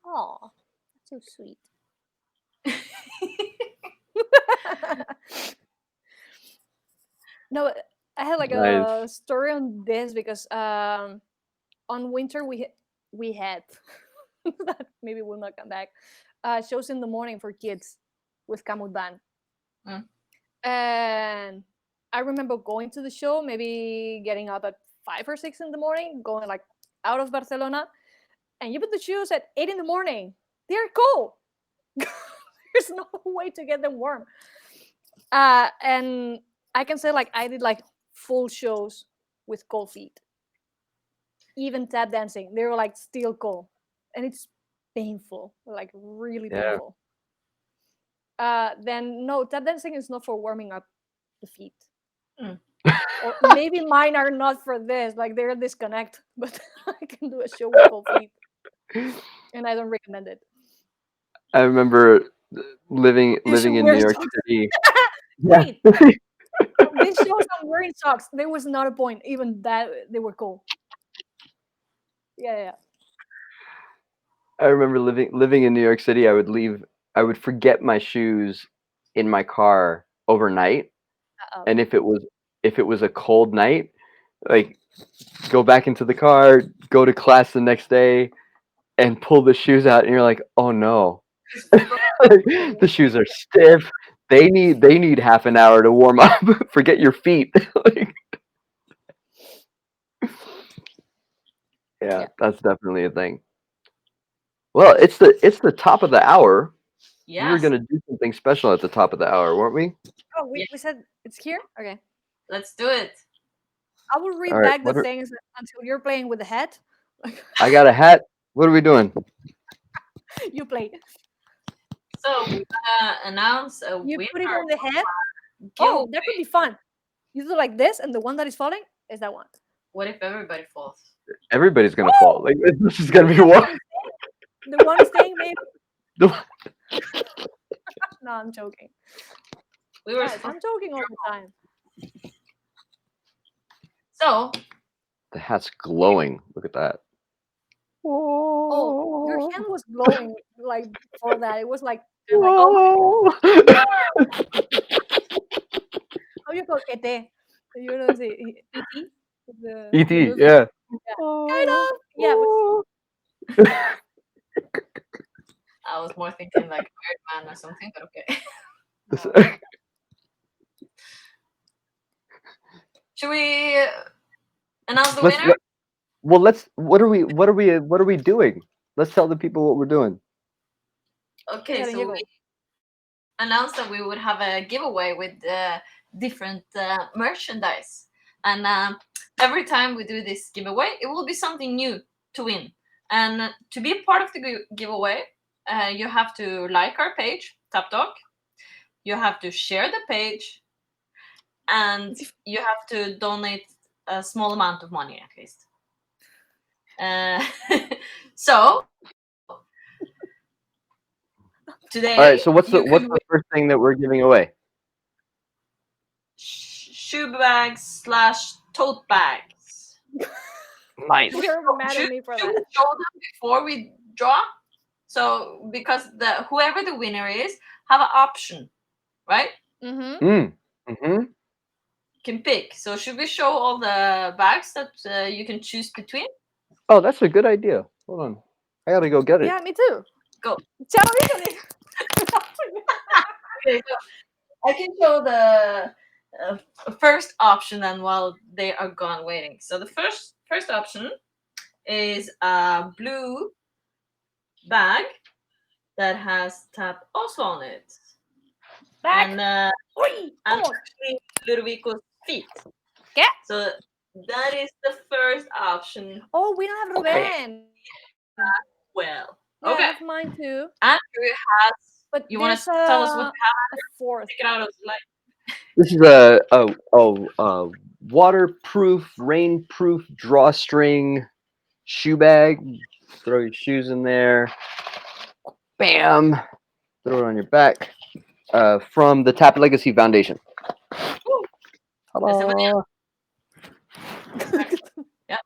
Oh, that's so sweet. No, I had like Nice. a story on this because on winter we had that maybe will not come back. Shows in the morning for kids with Kamut Band. Mm. And I remember going to the show, maybe getting up at 5 or 6 in the morning, going like out of Barcelona, and you put the shoes at 8 in the morning. They're cold. There's no way to get them warm. And I can say like I did like full shows with cold feet. Even tap dancing, they were like still cold, and it's painful, like really Yeah. painful. Then no, tap dancing is not for warming up the feet. Mm. Or maybe mine are not for this, like they're disconnect, but I can do a show with cold feet, and I don't recommend it. I remember living You should in wear New York socks. City. Yeah. Wait, this shows I'm wearing socks. There was not a point, even that they were cold. Yeah. I remember living in New York City. I would forget my shoes in my car overnight, Uh-oh. and if it was a cold night, like go back into the car, go to class the next day, and pull the shoes out, and you're like, oh no, the shoes are stiff. They need half an hour to warm up. Forget your feet. Like, yeah, Yeah. that's definitely a thing. Well, it's the top of the hour. We were Yes. gonna do something special at the top of the hour, weren't we? Oh, Yeah. we said it's here. Okay, Let's do it. I will All read right. back the things until you're playing with the hat. I got a hat. What are we doing? You play. So we're gonna announce a You winner put it on the head. giveaway. Oh, that could be fun. You do like this, and the one that is falling is that one. What if everybody falls? Everybody's gonna Oh! fall. Like this is gonna be Yeah, one. the one staying, maybe. The- No, I'm joking. We were Guys, supposed I'm joking all the time. So The hat's glowing. Look at that. Oh, your hand was glowing like before that. It was like, kind of like oh, how you call ET? You know, the ET, the E.T. movie. Yeah. Kind of. Yeah, but I was more thinking like Birdman or something, but okay. no. Should we announce the Let's winner? well. Let's. What are we doing? Let's tell the people what we're doing. Okay, Iselin, so you we go. announced that we would have a giveaway with different merchandise, and every time we do this giveaway, it will be something new to win. And to be a part of the giveaway, you have to like our page, Tap Talk. You have to share the page, and you have to donate a small amount of money at least. Uh, so today, All right. So what's you what's could the first thing that we're giving away? shoe bags / tote bags. Nice. You're mad Should at me for we that. show them before we draw? So because whoever the winner is have an option, right? Mm-hmm. Mm-hmm. Can pick. So should we show all the bags that you can choose between? Oh, that's a good idea. Hold on. I gotta go get it. Yeah, me too. Go. Ciao, Iselin. Okay, so I can show the first option then while they are gone waiting. So the first option is a blue bag that has tap also on it. Back. And Oi, and come on. actually Ludovico's feet. Yeah. So that is the first option. Oh, we don't have Okay. Ruben. Well, Yeah, I okay. have mine too. Andrew has. But You want there's to tell us what you have? a fourth. Take it out of the light. This is a waterproof, rainproof drawstring shoe bag. Throw your shoes in there. Bam. Throw it on your back. From the Tap Legacy Foundation. Woo. Ta-da. Yep.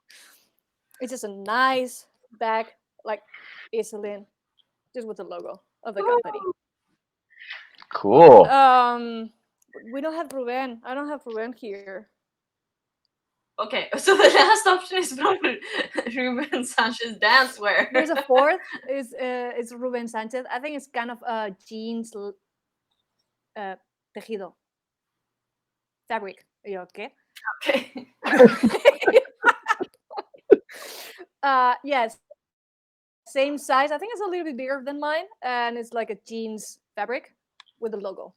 It's just a nice bag, like Iselin, just with the logo of the company. Cool. We don't have Ruben. I don't have Ruben here. Okay, so the last option is from Ruben Sanchez dancewear. There's a fourth. Is Ruben Sanchez. I think it's kind of jeans tejido fabric. Are you okay? Okay. Yes, same size. I think it's a little bit bigger than mine, and it's like a jeans fabric with a logo.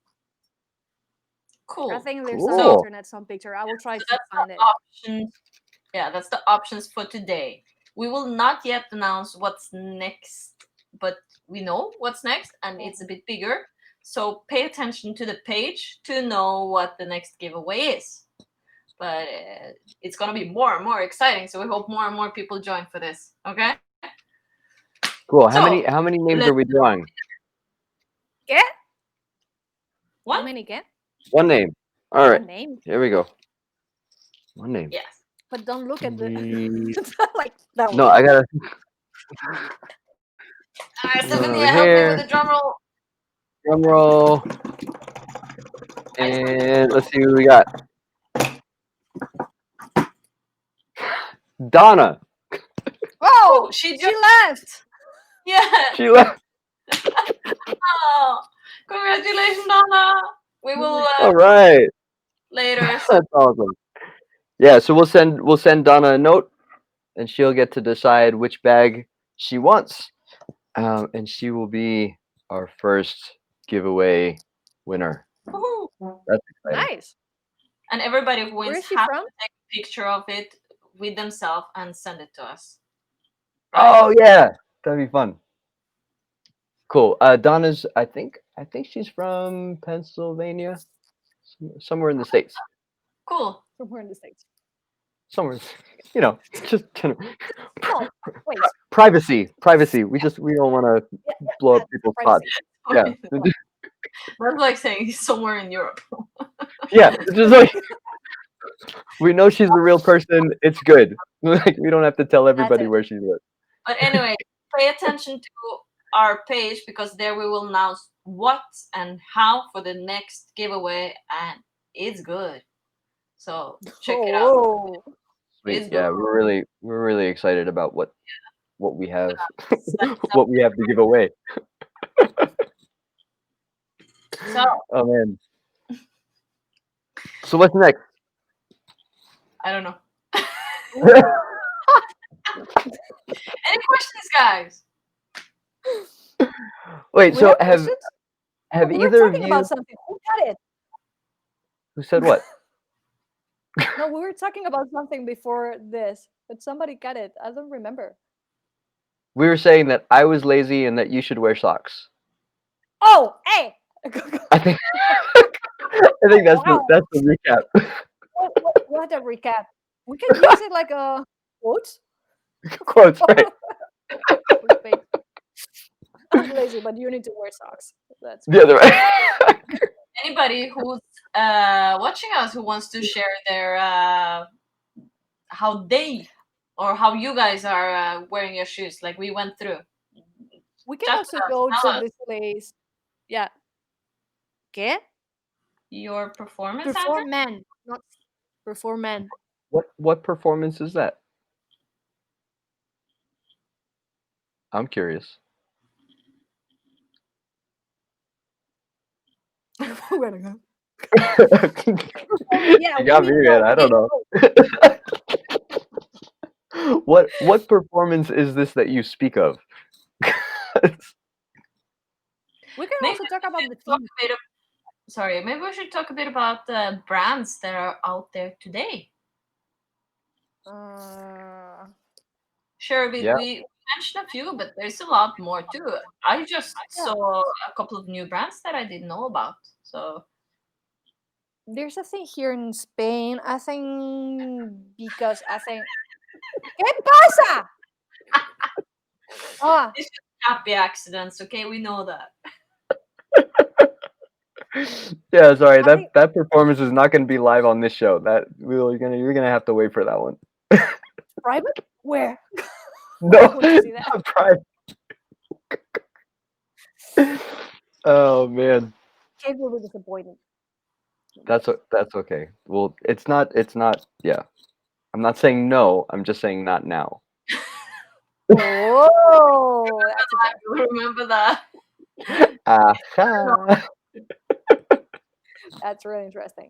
Cool. I think there's Cool. on the internet some picture. I will try to that's find the it. options. Yeah, that's the options for today. We will not yet announce what's next, but we know what's next, and it's a bit bigger. So pay attention to the page to know what the next giveaway is. But it's gonna be more and more exciting. So we hope more and more people join for this. Okay. Cool. So, How many names are we drawing? ¿Qué? What? How many get? One name. All right. One name. Here we go. One name. Yes. But don't look at the Mm, like that one. No, I gotta. Estefanía, help me with the drum roll. Drum roll. And let's see who we got. Donna. Oh, She she left. Yeah. She left. Oh, congratulations, Donna. We will All right. later. That's awesome. Yeah, so we'll send Donna a note, and she'll get to decide which bag she wants, and she will be our first giveaway winner. Woohoo. That's exciting. nice. And everybody who Where wins is she has from? to take a picture of it with themselves and send it to us. Oh yeah, that'd be fun. Cool. Donna's. I think she's from Pennsylvania, somewhere in the states. Cool. Somewhere in the States. Somewhere, just No, wait. privacy. We don't want to blow up people's spots. Yeah, That's like saying he's somewhere in Europe. yeah. It's just like we know she's a real person. It's good. Like we don't have to tell everybody it. where she lives. But anyway, pay attention to our page because there we will announce what and how for the next giveaway, and it's good. So check it out. Oh, Sweet. It's Yeah, good. we're really excited about what we have what we have to give away. So Oh man. So what's next? I don't know. Any questions, guys? Wait, we so have have questions? We were either of talking you about something. Who got it? who said what? No, we were talking about something before this, but somebody got it. I don't remember. We were saying that I was lazy and that you should wear socks. Oh, hey! I think that's Wow. the recap. What a recap. We can use it like a quote. Quotes, right? I'm lazy, but you need to wear socks. That's The other way. Anybody who's watching us who wants to share their how they or how you guys are wearing your shoes, like we went through. we can Chat also with us, go tell to us. this place. Yeah. ¿Qué? Your performance. Before Andrew? men, not before men. What performance is that? I'm curious. We're gonna go. You got me, man. I don't know. What performance is this that you speak of? We can Maybe also we talk about the should talk team. a bit of, sorry, maybe we should talk a bit about the brands that are out there today. Uh, Sure, we, Yeah. we mentioned a few, but there's a lot more too. I just Yeah. saw a couple of new brands that I didn't know about. So there's a thing here in Spain, I think, because I think. ¿Qué pasa? Ah, it's just happy accidents, okay? We know that. Yeah, sorry. I think That performance is not going to be live on this show. That you're gonna have to wait for that one. private? Where? No, I want to see that. not private. Oh man, Kate will be disappointed. that's okay. Well, it's not. Yeah, I'm not saying no. I'm just saying not now. Oh, that's a joke. You remember that? Aha. That's really interesting.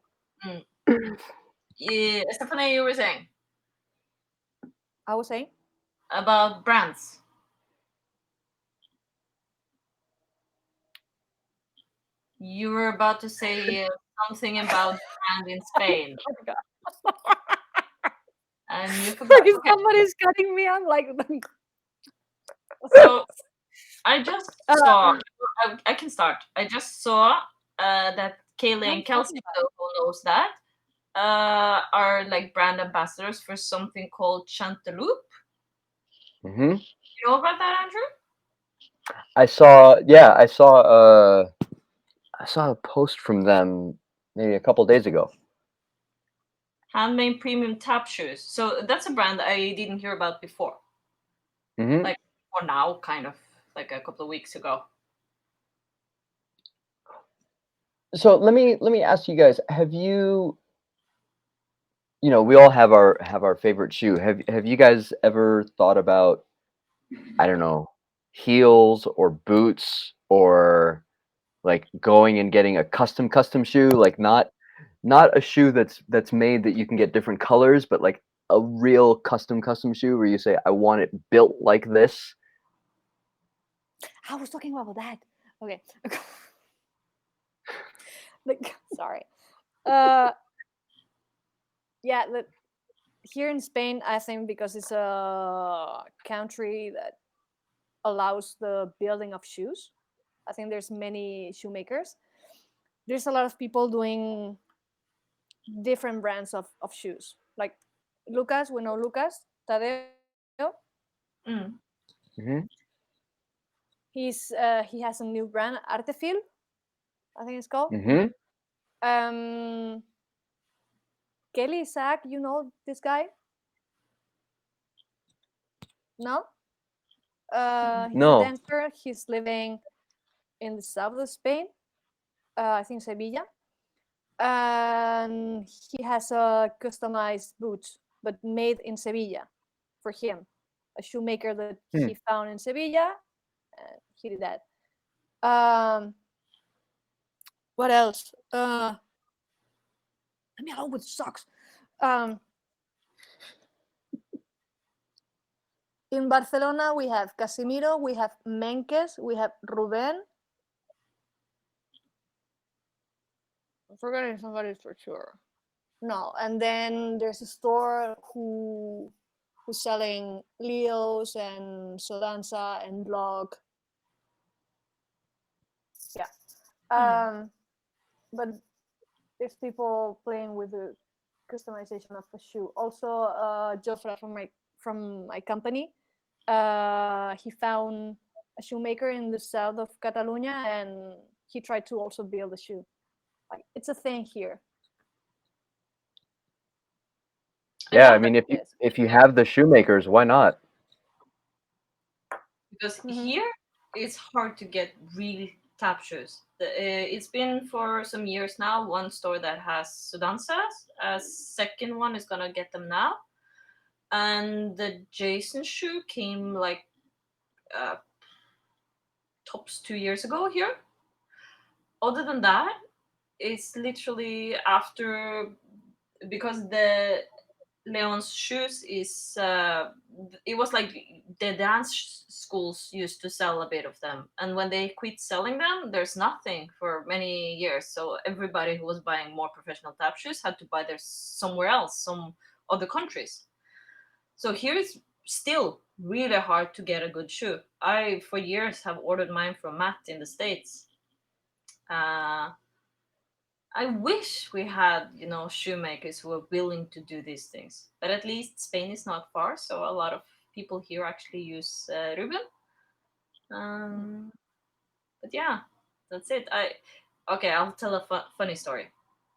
Yeah, Estefanía, you were saying I was saying, about brands. You were about to say something about brand in Spain, oh my god, and you forgot. like if Okay, somebody's cutting me, I'm like, so I just uh, saw. I can start. I just saw that Kaylee I'm and Kelsey, talking about. who knows that, are like brand ambassadors for something called Chanteloup. Hmm. You know about that, Andrew? I saw. Yeah, I saw. I saw a post from them maybe a couple days ago. Handmade premium tap shoes. So that's a brand I didn't hear about before. Hmm. Like for now, kind of like a couple of weeks ago. So let me ask you guys: Have you, we all have our favorite shoe. Have you guys ever thought about, I don't know, heels or boots, or like going and getting a custom shoe, like not a shoe that's made that you can get different colors, but like a real custom shoe where you say, I want it built like this. I was talking about that. Okay. Like, sorry. Uh, yeah. Here in Spain, I think because it's a country that allows the building of shoes. I think there's many shoemakers. There's a lot of people doing different brands of shoes. Like Lucas, we know Lucas Tadeo. Mm. Hmm. He has a new brand, Artefil, I think it's called. Hmm. Um, Kelly Isaac, you know this guy? No? He's a No. dancer. He's living in the south of Spain, I think Sevilla. And he has a customized boots, but made in Sevilla for him. A shoemaker that Hmm. he found in Sevilla, and he did that. Um, what else? Let me alone with socks. Um, in Barcelona, we have Casimiro, we have Menkes, we have Ruben. I'm forgetting somebody for sure. No, and then there's a store who's selling Leos and Sodanza and Blog. Yeah. But there's people playing with the customization of a shoe. Also, Jofra from my company, he found a shoemaker in the south of Catalonia, and he tried to also build a shoe. Like it's a thing here. I Yeah, I love that mean, Yes. if you have the shoemakers, why not? because Mm-hmm. here it's hard to get real tap shoes. It's been for some years now. One store that has Sudansas. A second one is gonna get them now, and the Jason shoe came like uh, tops 2 years ago here. Other than that, it's literally after because Leon's shoes is it was like the dance schools used to sell a bit of them, and when they quit selling them, there's nothing for many years. So everybody who was buying more professional tap shoes had to buy theirs somewhere else, some other countries. So here it's still really hard to get a good shoe. I for years have ordered mine from Matt in the States. uh, I wish we had, shoemakers who are willing to do these things. But at least Spain is not far, so a lot of people here actually use Ruben. Um, but yeah, that's it. Okay, I'll tell a funny story.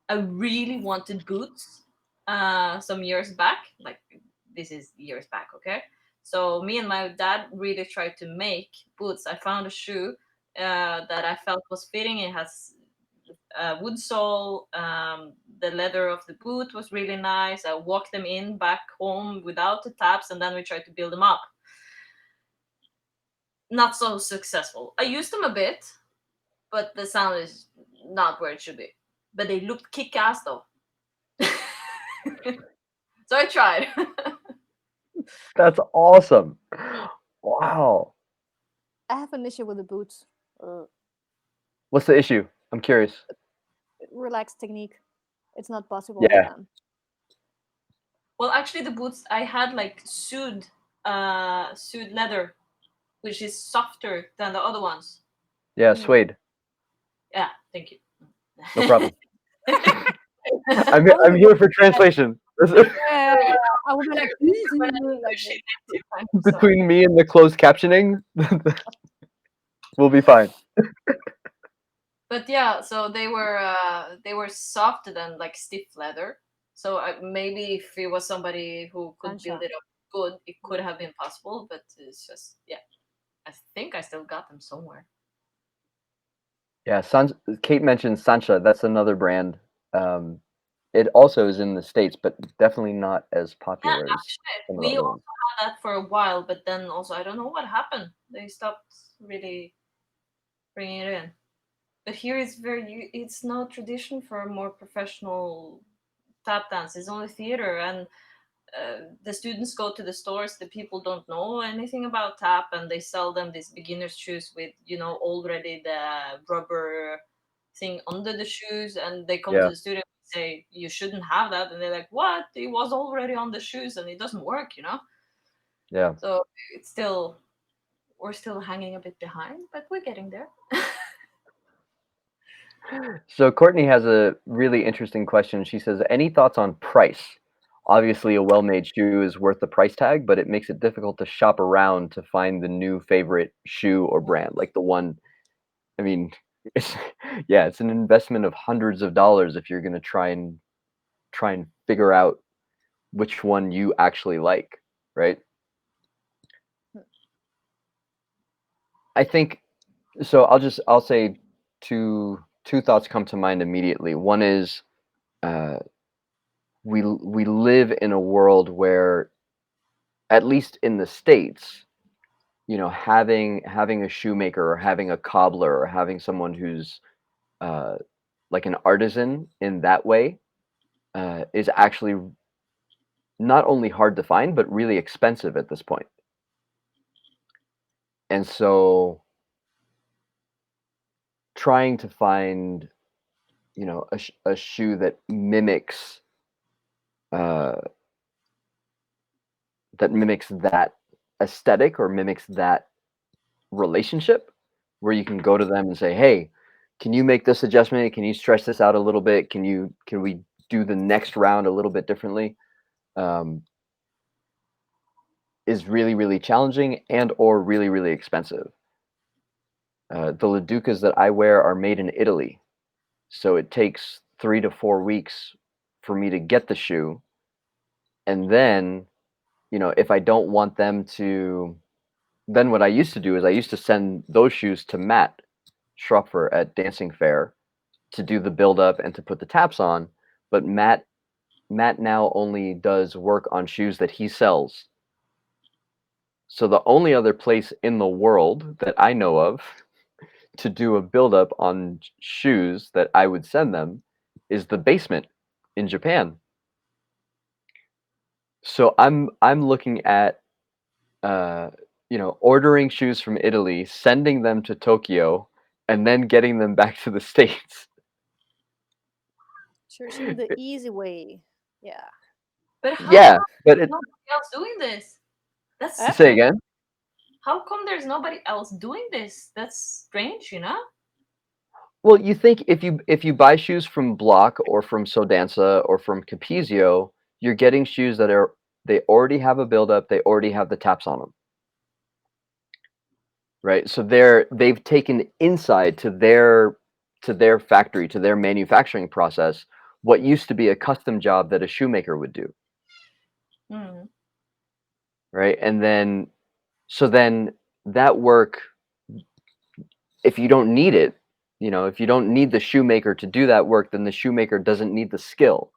I really wanted boots some years back. Like this is years back, okay? So me and my dad really tried to make boots. I found a shoe that I felt was fitting. It has wood sole. The leather of the boot was really nice. I walked them in back home without the tabs, and then we tried to build them up. Not so successful. I used them a bit, but the sound is not where it should be. But they looked kick ass though. So I tried. That's awesome. Wow. I have an issue with the boots. What's the issue? I'm curious. Relaxed technique. It's not possible with Yeah. them. Well, actually, the boots I had like sewed leather, which is softer than the other ones. Yeah, suede. Yeah, thank you. No problem. I'm here for translation. I would be like, When I like negotiate native, I'm sorry. Between me and the closed captioning, we'll be fine. But yeah, so they were softer than like stiff leather. So maybe if it was somebody who could build Sancha. it up good, it could have been possible. But it's just I think I still got them somewhere. Yeah, Kate mentioned Sancha. That's another brand. It also is in the States, but definitely not as Yeah, popular as actually, some of the we other also ones. had that for a while, but then also I don't know what happened. They stopped really bringing it in. But here it's no tradition for a more professional tap dance. It's only theater, and the students go to the stores. The people don't know anything about tap, and they sell them these beginner's shoes with already the rubber thing under the shoes, and they come to Yeah, the studio and say you shouldn't have that, and they're like, what? It was already on the shoes and it doesn't work. yeah. So we're still hanging a bit behind, but we're getting there. So Courtney has a really interesting question. She says, "Any thoughts on price? Obviously, a well-made shoe is worth the price tag, but it makes it difficult to shop around to find the new favorite shoe or brand, like the one. I mean, it's yeah, it's an investment of hundreds of dollars if you're going to try and figure out which one you actually like, right? I think so. I'll say two thoughts come to mind immediately. One is uh, we live in a world where, at least in the States, having a shoemaker or having a cobbler or having someone who's uh, like an artisan in that way is actually not only hard to find but really expensive at this point. And so trying to find a shoe that uh, mimics that aesthetic or mimics that relationship, where you can go to them and say, hey, can you make this adjustment, can you stretch this out a little bit, can we do the next round a little bit differently, is really, really challenging and or really, really expensive. The Laducas that I wear are made in Italy, so it takes 3 to 4 weeks for me to get the shoe. And then, if I don't want them to, then what I used to do is I used to send those shoes to Matt Schropfer at Dancing Fair to do the build up and to put the taps on. But Matt now only does work on shoes that he sells. So the only other place in the world that I know of to do a build up on shoes that I would send them is the basement in Japan. So I'm looking at ordering shoes from Italy, sending them to Tokyo, and then getting them back to the States. Choosing the easy way. Yeah. But how Yeah, come but there's nobody else doing this? That's Eh? say again. how come there's nobody else doing this? That's strange, you know? Well, you think if you buy shoes from Block or from Sodanza or from Capezio, you're getting shoes that they already have a buildup, they already have the taps on them, right? So they've taken inside to their factory, to their manufacturing process, what used to be a custom job that a shoemaker would do, Hmm. right? And then then that work, if you don't need it, if you don't need the shoemaker to do that work, then the shoemaker doesn't need the skill.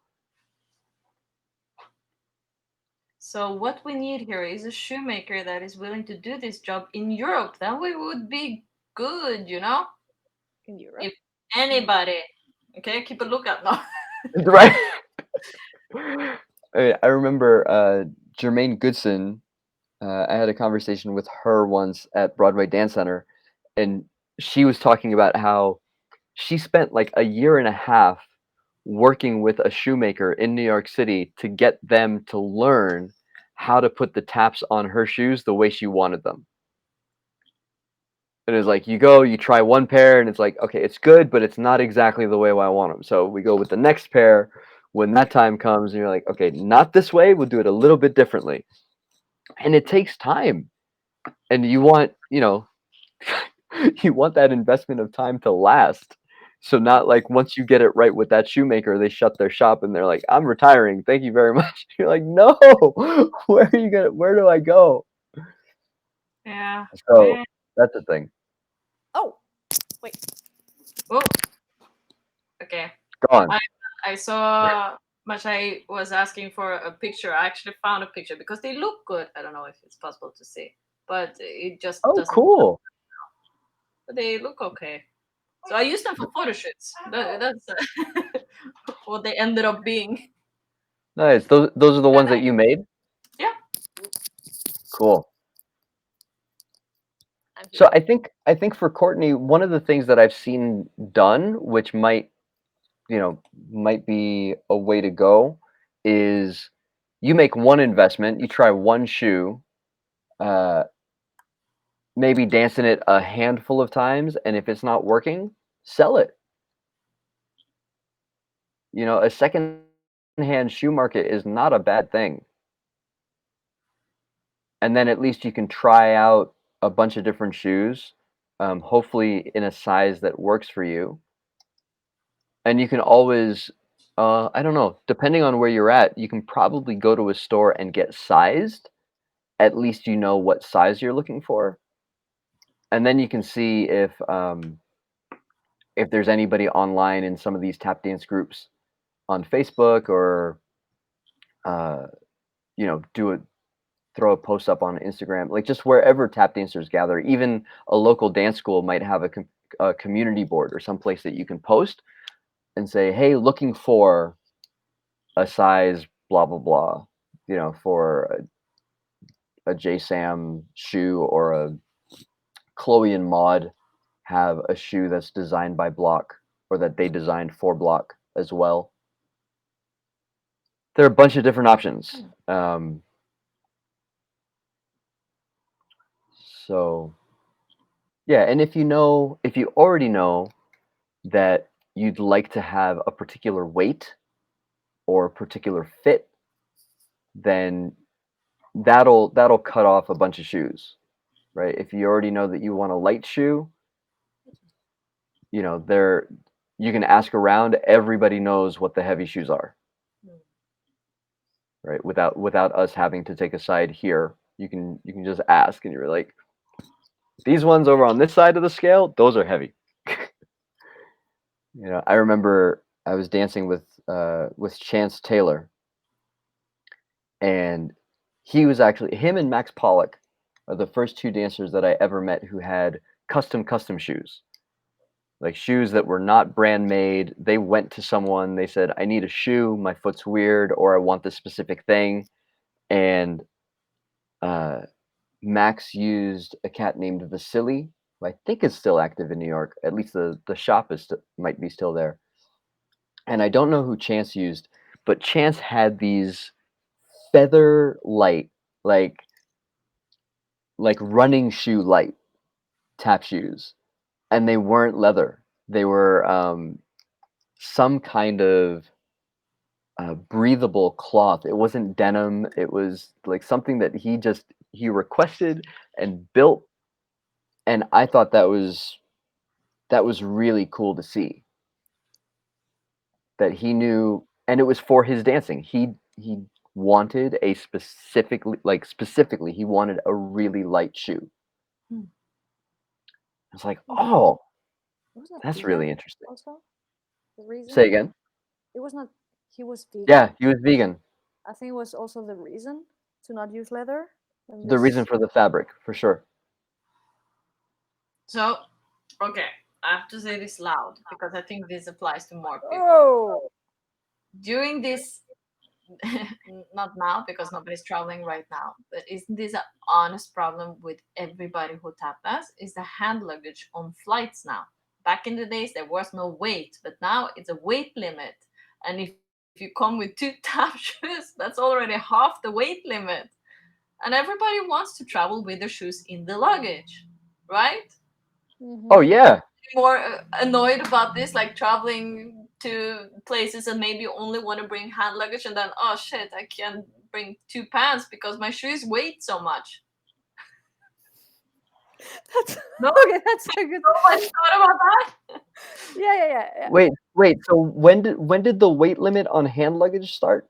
So what we need here is a shoemaker that is willing to do this job in Europe. Then we would be good, you know? In Europe. If anybody, okay, keep a lookout now. Right. I remember Jermaine Goodson. I had a conversation with her once at Broadway Dance Center, and she was talking about how she spent like a year and a half working with a shoemaker in New York City to get them to learn how to put the taps on her shoes the way she wanted them. And it's like you go, you try one pair, and it's like, okay, it's good, but it's not exactly the way I want them. So we go with the next pair. When that time comes, and you're like, okay, not this way. We'll do it a little bit differently. And it takes time, and you want, you want that investment of time to last. So not like once you get it right with that shoemaker, they shut their shop and they're like, I'm retiring. Thank you very much. You're like, no, where do I go? Yeah. So that's the thing. Oh, wait. Oh, okay. Go on. I saw Machai was asking for a picture. I actually found a picture because they look good. I don't know if it's possible to see, but it just Oh, doesn't. cool. But they look okay. So I used them for photo shoots. That's what they ended up being. Nice. Those are the ones that you made? Yeah. Cool. I'm So here. I think for Courtney, one of the things that I've seen done, which might be a way to go, is you make one investment, you try one shoe, uh, maybe dance in it a handful of times, and if it's not working, sell it. A second-hand shoe market is not a bad thing. And then at least you can try out a bunch of different shoes, hopefully in a size that works for you. And you can always, I don't know, depending on where you're at, you can probably go to a store and get sized. At least you know what size you're looking for. And then you can see if there's anybody online in some of these tap dance groups on Facebook, or uh, throw a post up on Instagram, like just wherever tap dancers gather. Even a local dance school might have a community board or someplace that you can post and say, hey, looking for a size blah blah blah, for a J Sam shoe, or a Chloe and Maud have a shoe that's designed by Block, or that they designed for Block as well. There are a bunch of different options. So yeah, and if you already know that you'd like to have a particular weight or a particular fit, then that'll cut off a bunch of shoes, right? If you already know that you want a light shoe, there you can ask around. Everybody knows what the heavy shoes are, right? Without us having to take a side here, you can just ask, and you're like, these ones over on this side of the scale, those are heavy. I remember I was dancing with Chance Taylor, and him and Max Pollock are the first two dancers that I ever met who had custom shoes. Like shoes that were not brand made. They went to someone, they said, I need a shoe, my foot's weird, or I want this specific thing. and Max used a cat named Vasily, who I think is still active in New York. At least the shop is might be still there. And I don't know who Chance used, but Chance had these feather light, like running shoe light tap shoes, and they weren't leather. They were some kind of breathable cloth. It wasn't denim. It was like something that he requested and built, and I thought that was really cool to see. That he knew, and it was for his dancing. He wanted a specifically he wanted a really light shoe. Hmm. I was like, oh, Was that that's vegan really interesting. also? The reason? Say again. It was not. He was vegan. Yeah, he was vegan. I think it was also the reason to not use leather. And The reason this. for the fabric, for sure. So, okay, I have to say this loud because I think this applies to more people. Oh, During this, not now because nobody's traveling right now, but isn't this an honest problem with everybody who tap us? Is the hand luggage on flights now? Back in the days, there was no weight, but now it's a weight limit. And if you come with two tap shoes, that's already half the weight limit. And everybody wants to travel with their shoes in the luggage, right? Oh yeah, More annoyed about this, like traveling to places and maybe only want to bring hand luggage, and then oh shit, I can't bring 2 pants because my shoes weigh so much. That's No, okay. That's a good. nobody thought about that. Yeah. wait. So when did the weight limit on hand luggage start?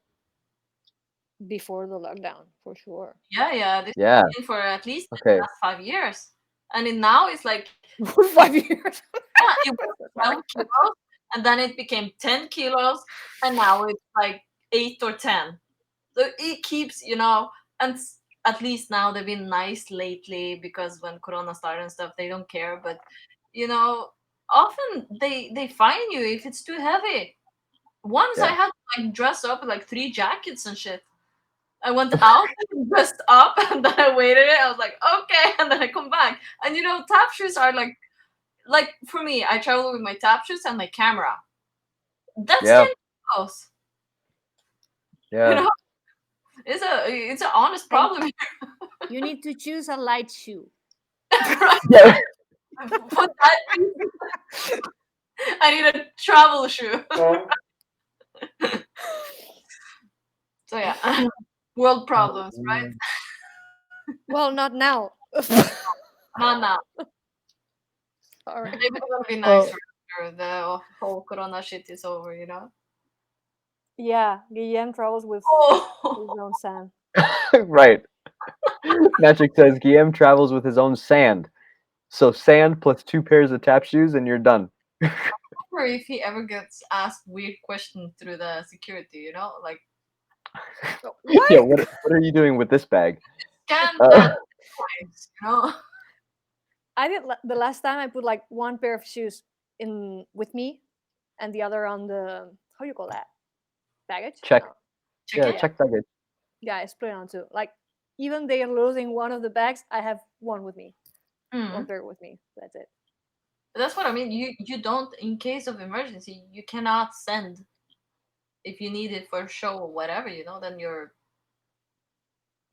Before the lockdown, for sure. Yeah, this Yeah. has been for at least the Okay. last 5 years, and now it's like For 5 years. yeah, it was 12 kilos, and then it became 10 kilos, and now it's like 8 or 10. So it keeps, and at least now they've been nice lately because when Corona started and stuff, they don't care. But often they fine you if it's too heavy. Once I Yeah. had to like dress up with like 3 jackets and shit. I went out and dressed up, and then I waited it. I was like, okay, and then I come back. And tap shoes are like for me, I travel with my tap shoes and my camera. That's Yeah. 10 kilos. Yeah. You know, it's an honest problem. You need to choose a light shoe. Right? Yeah. Put that. I need a travel shoe. So yeah, world problems, right? Well, not now. Not now. Sorry. Maybe it's gonna be Oh. nicer after the whole Corona shit is over. Yeah, Guillaume travels with his Oh, own sand. Right. Magic says Guillaume travels with his own sand. So sand plus 2 pairs of tap shoes and you're done. or if he ever gets asked weird questions through the security, like What? Yeah, what are you doing with this bag? scan Uh, that twice. I did the last time I put like one pair of shoes in with me, and the other on the how you call that baggage. Check. No. Check Yeah, it. check baggage. Yeah, I split it on two. Like even they are losing one of the bags, I have one with me, Mhm. one pair with me. That's it. That's what I mean. You don't, in case of emergency, you cannot send if you need it for a show or whatever. Then you're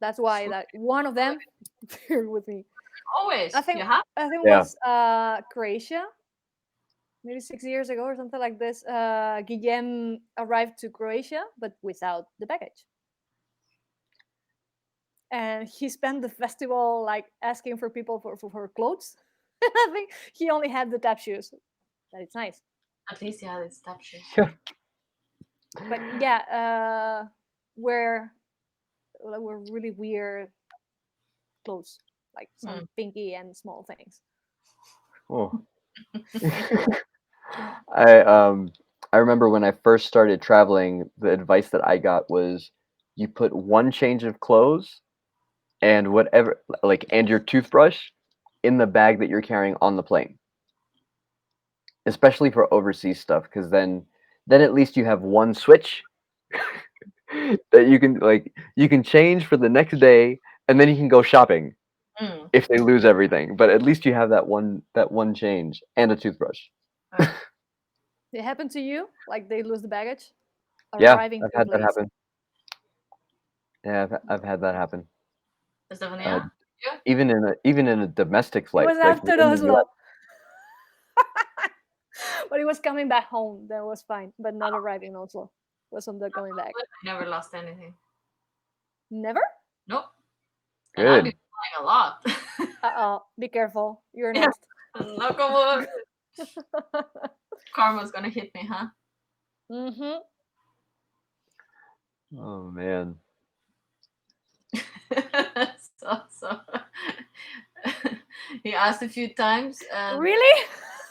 That's why that one of them here with me. always I think you have. I think Yeah. was Croatia, maybe 6 years ago or something like this. Guillaume arrived to Croatia, but without the baggage. And he spent the festival like asking for people for clothes. I think he only had the tap shoes. But it's nice. At least you had it step shoes. But yeah, wear really weird clothes, like some pinky and small things. Oh. I remember when I first started traveling, the advice that I got was you put one change of clothes and whatever and your toothbrush in the bag that you're carrying on the plane. Especially for overseas stuff, because then at least you have one switch that you can change for the next day, and then you can go shopping Mm. if they lose everything. But at least you have that one change and a toothbrush. Right. It happened to you? Like they lose the baggage Yeah, arriving I've to a had that place? happen. Yeah, I've had that happen. Uh, Estefanía? Yeah. even in a domestic It flight, was like after within the U.S. Oslo. But it was coming back home. That was fine. But not arriving in Oslo. Was on the coming back. But I never lost anything. Never? Nope. And I've been Good. flying a lot. Uh-oh. Be careful. You're Yeah. next. Knock on wood. Karma's gonna hit me, huh? Mm-hmm. Oh man. So he asked a few times and Really?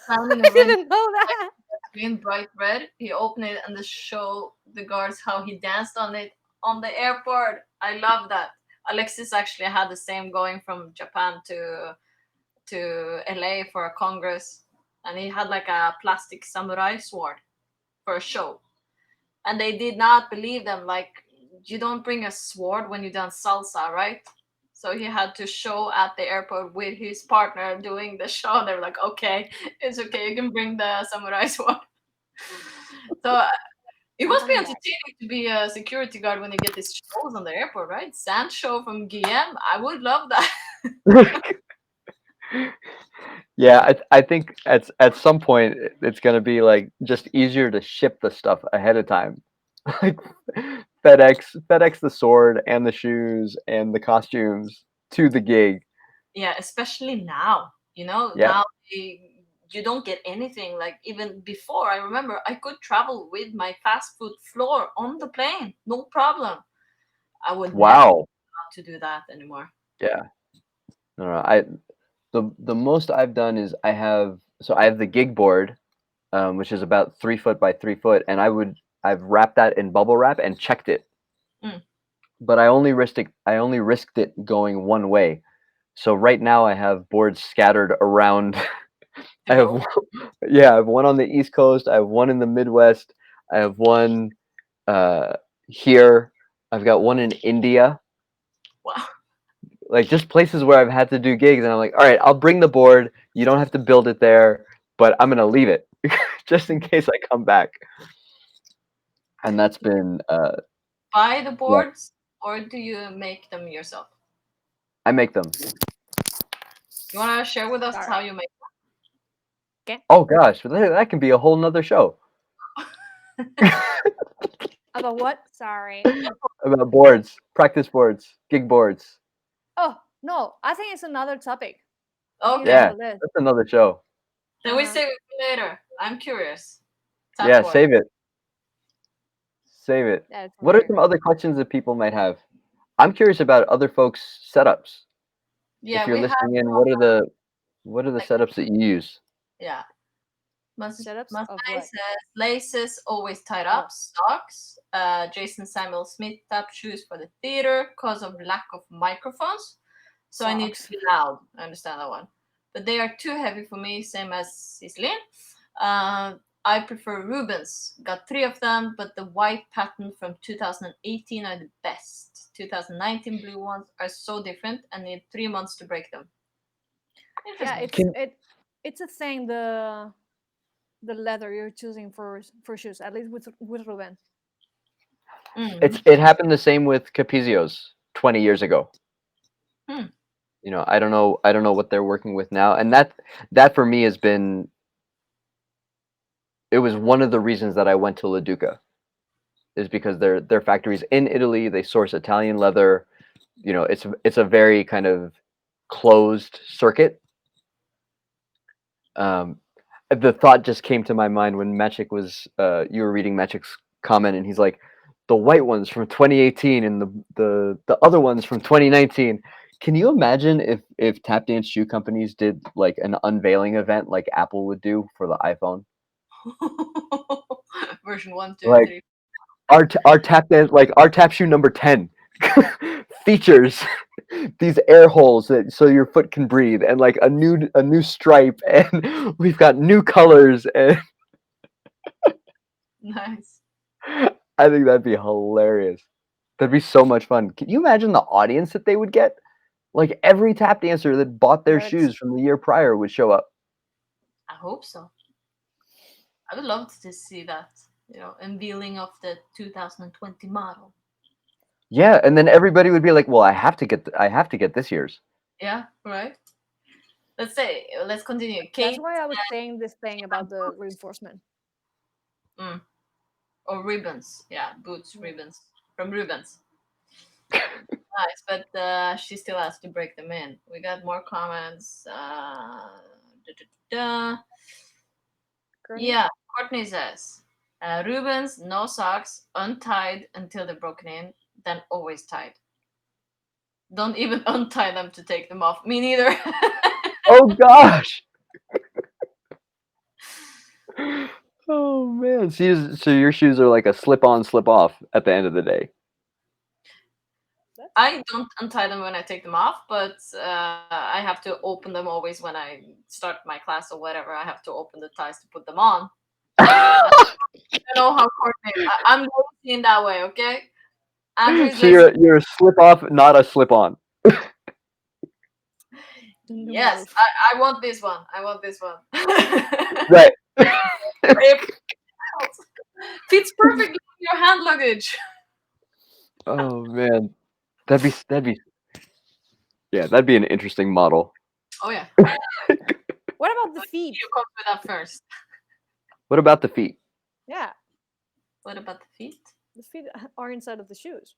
standing I in red didn't know that. green bright red. He opened it and they show the guards how he danced on it on the airport. I love that. Alexis actually had the same going from Japan to LA for a congress, and he had like a plastic samurai sword for a show. And they did not believe them. Like, you don't bring a sword when you dance salsa, right? So he had to show at the airport with his partner doing the show. They were like, okay, it's okay, you can bring the samurai sword. So it must be Alright. entertaining to be a security guard when you get these shows on the airport, right? Sand show from Guillaume. I would love that. Yeah, I think at some point it's gonna be like just easier to ship the stuff ahead of time. Like FedEx the sword and the shoes and the costumes to the gig. Yeah, especially now. Yeah. Now you don't get anything. Like even before, I remember I could travel with my fast food floor on the plane, no problem. I would never Wow. want to do that anymore. Yeah. No, no, the most I've done is I have the gig board, which is about 3 foot by 3 foot, and I've wrapped that in bubble wrap and checked it. Mm. But I only risked it going one way. So right now I have boards scattered around. The I have globe. yeah, I have one on the East Coast, I have one in the Midwest, I have one uh here, I've got one in India. Wow. Like just places where I've had to do gigs, and I'm like, all right, I'll bring the board. You don't have to build it there, but I'm gonna leave it just in case I come back. And that's been Buy the yeah, boards or do you make them yourself? I make them. You want to share with us how Sorry. you make Okay. Oh gosh, that can be a whole nother show About what? Sorry. about boards, practice boards, gig boards. Oh, no. I think it's another topic. I think it's Okay, Yeah, another list. that's another show. then we Uh-huh. save it for later. I'm curious. Time Yeah, for it. save it. Save it. That's What are weird. some other questions that people might have? I'm curious about other folks' setups. If Yeah, you're we have listening in, what are the like setups that you use? yeah. Setups of Masai what? says laces always tied Oh, up, socks. Jason Samuel Smith tap shoes for the theater because of lack of microphones. So I need to socks. be loud. I understand that one. But they are too heavy for me, same as Iselin. I prefer Rubens. Got 3 of them, but the white pattern from 2018 are the best. 2019 blue ones are so different and need 3 months to break them. Yeah, Interesting. it's a thing. The leather you're choosing for shoes, at least with Ruben. Mm. It happened the same with Capizios 20 years ago. Hmm. You know, I don't know what they're working with now, and that for me has been it was one of the reasons that I went to Leduca is because their factories in Italy, they source Italian leather. You know, it's a very kind of closed circuit. Um, the thought just came to my mind when Machik was you were reading Machik's comment, and he's like, the white ones from 2018 and the other ones from 2019. Can you imagine if tap dance shoe companies did like an unveiling event like Apple would do for the iPhone? Version one, two, Like three. our tap dance, like our tap shoe number 10 features these air holes that so your foot can breathe, and like a new stripe, and we've got new colors, and Nice. I think that'd be hilarious. That'd be so much fun. Can you imagine the audience that they would get? Like every tap dancer that bought their Nerds. shoes from the year prior would show up. I hope so. I would love to see that, unveiling of the 2020 model. Yeah, and then everybody would be like, "Well, I have to get this year's." Yeah, right. Let's continue. That's Kate why I was saying this thing about the reinforcement. or ribbons. Yeah, boots, ribbons from Rubens. Nice, but she still has to break them in. We got more comments. Great. Yeah, Courtney says, Rubens, no socks, untied until they're broken in, then always tied. Don't even untie them to take them off. Me neither. Oh gosh. Oh man. So your shoes are like a slip on, slip off at the end of the day. I don't untie them when I take them off, but I have to open them always when I start my class or whatever. I have to open the ties to put them on. I don't know how Courtney. I'm lazy in that way, okay? Andrew's So lazy. you're a slip off, not a slip on. Yes, I want this one. I want this one. Right. It fits perfectly in your hand luggage. Oh man. That'd be that'd be an interesting model. Oh yeah. What about the feet? You come with that first. What about the feet? Yeah, What about the feet? the feet are inside of the shoes.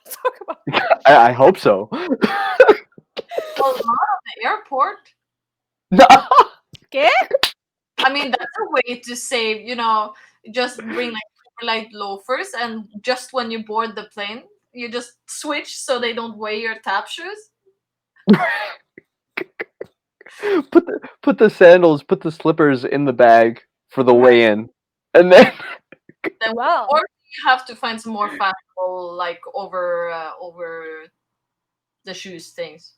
Talk about I hope so. Well, not at the airport. No. ¿Qué? I mean, that's a way to save, just bring like super light loafers, and just when you board the plane, you just switch so they don't weigh your tap shoes. Put the sandals, put the slippers in the bag for the weigh in. And then Then, Wow. or you have to find some more fashionable, like over the shoes things,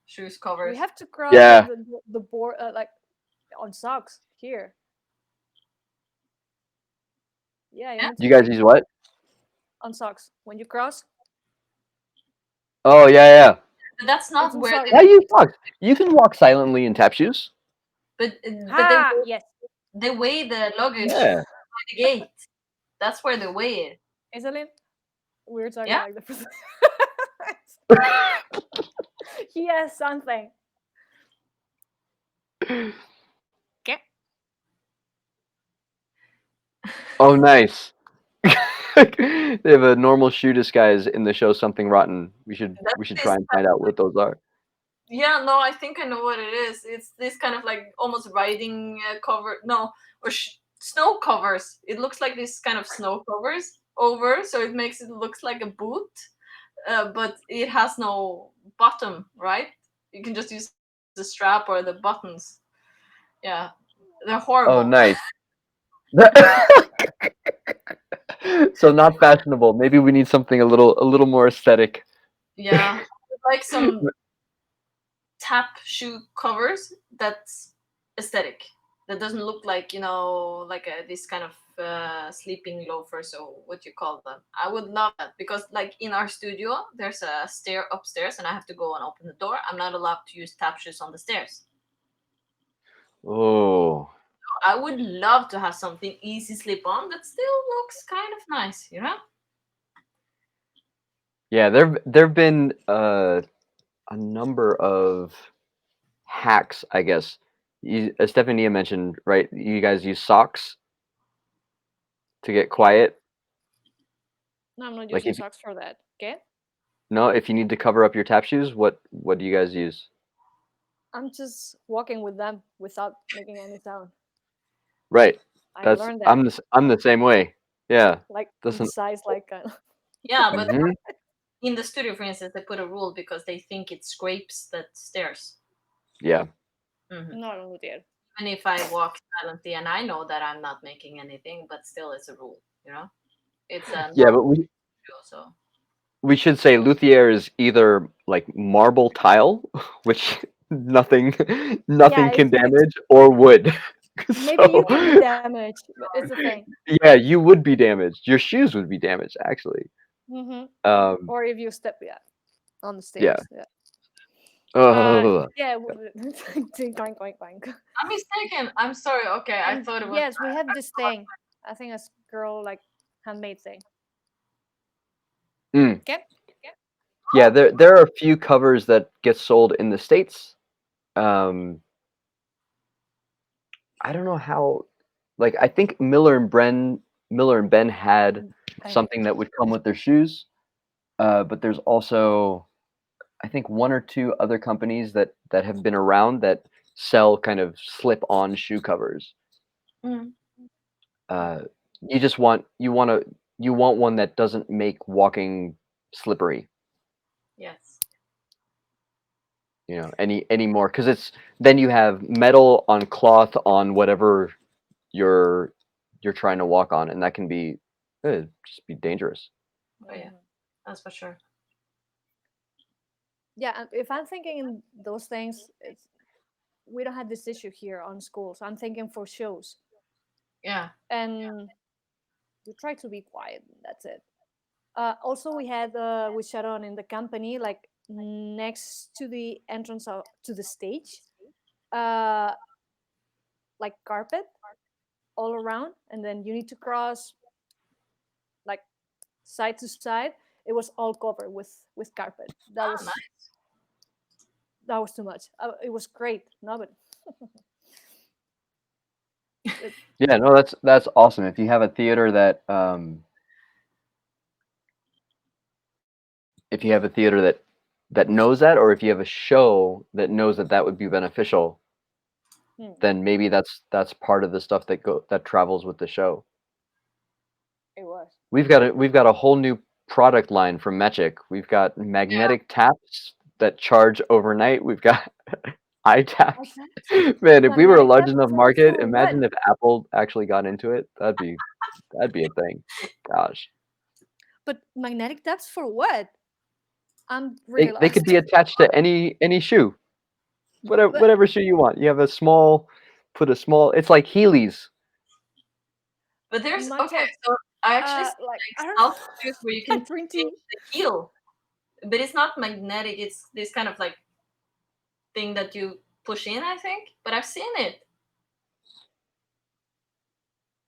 shoes covers. We have to cross Yeah. the board like on socks here. Yeah, Yeah. need to you guys use what? on socks when you cross. Oh yeah. But that's not It's in where socks. Why use socks? You can walk silently in tap shoes. but Ah, yes. they weigh the luggage Yeah. by the gate. That's where they weigh it. Iselin, we're talking Yeah. like the. Yes, something. ¿Qué? Oh nice. They have a normal shoe disguise in the show Something Rotten. We should try and find out what those are. Yeah, no, I think I know what it is. It's this kind of like almost riding cover, no, or snow covers. It looks like this kind of snow covers over, so it makes it looks like a boot, but it has no bottom, right? You can just use the strap or the buttons. Yeah, they're horrible. Oh nice. So not fashionable. Maybe we need something a little more aesthetic. Yeah, like some tap shoe covers that's aesthetic. That doesn't look like like this kind of sleeping loafers or what you call them. I would love that because like in our studio there's a stair upstairs and I have to go and open the door. I'm not allowed to use tap shoes on the stairs. Oh. I would love to have something easy slip on that still looks kind of nice, Yeah, there've been a number of hacks, I guess. Estefanía mentioned, right? You guys use socks to get quiet. No, I'm not Like using if socks for that. ¿Qué? no, if you need to cover up your tap shoes, what do you guys use? I'm just walking with them without making any sound. Right. I learned that. I'm the same way. Yeah. Like Doesn't. size like Yeah, but Mhm. in the studio, for instance, they put a rule because they think it scrapes the stairs. Yeah. Mhm. No, I don't do that. And if I walk silently, and I know that I'm not making anything, but still, it's a rule. It's a Yeah, but so. we should say luthier is either like marble tile, which nothing Yeah, can it's damage, or wood. Maybe you can be So damaged, but it's the thing. yeah, you would be damaged. Your shoes would be damaged, actually. Hmm. Um, Or if you step, on the yeah. stairs. Yeah. Oh, Yeah. Going, going. I'm mistaken. I'm sorry. Okay, I And thought it was. yes, we have this thing. I think it's girl like handmade thing. mm. Okay. Yeah. There are a few covers that get sold in the States. Um, I don't know how. Like, I think Miller and Ben had I know. something that would come with their shoes. But there's also, I think, one or two other companies that have been around that sell kind of slip-on shoe covers. Mm, Uh, you just you want one that doesn't make walking slippery, yes. anymore, because it's then you have metal on cloth on whatever you're you're trying to walk on, and that can be just be dangerous. Oh yeah, Mhm. that's for sure. Yeah, and if I'm thinking in those things, it's we don't have this issue here on school. So I'm thinking for shows, Yeah. and we try to be quiet. That's it. Also, we had with Sharon in the company, like next to the entrance to the stage, uh, like carpet all around, and then you need to cross like side to side. It was all covered with carpet. Ah, nice. That was too much. It was great, no, but it, Yeah, no, that's awesome. If you have a theater that knows that, or if you have a show that knows that would be beneficial, hmm, then maybe that's part of the stuff that travels with the show. it was. We've got a whole new product line from Magic. We've got Yeah. magnetic taps that charge overnight. We've got eye Like taps. that? Man, if we were a Magnetic large taps enough for market, what? imagine if Apple actually got into it. That'd be a thing. Gosh. But magnetic taps for what? I'm really They could lost. be attached to any shoe. But Whatever shoe you want. You have put a small, it's like Heelys. But there's okay. Martech, So I actually see like I like don't stealth shoes where you can I'm trying change to. the heel, but it's not magnetic. It's this kind of like thing that you push in. I think, but I've seen it.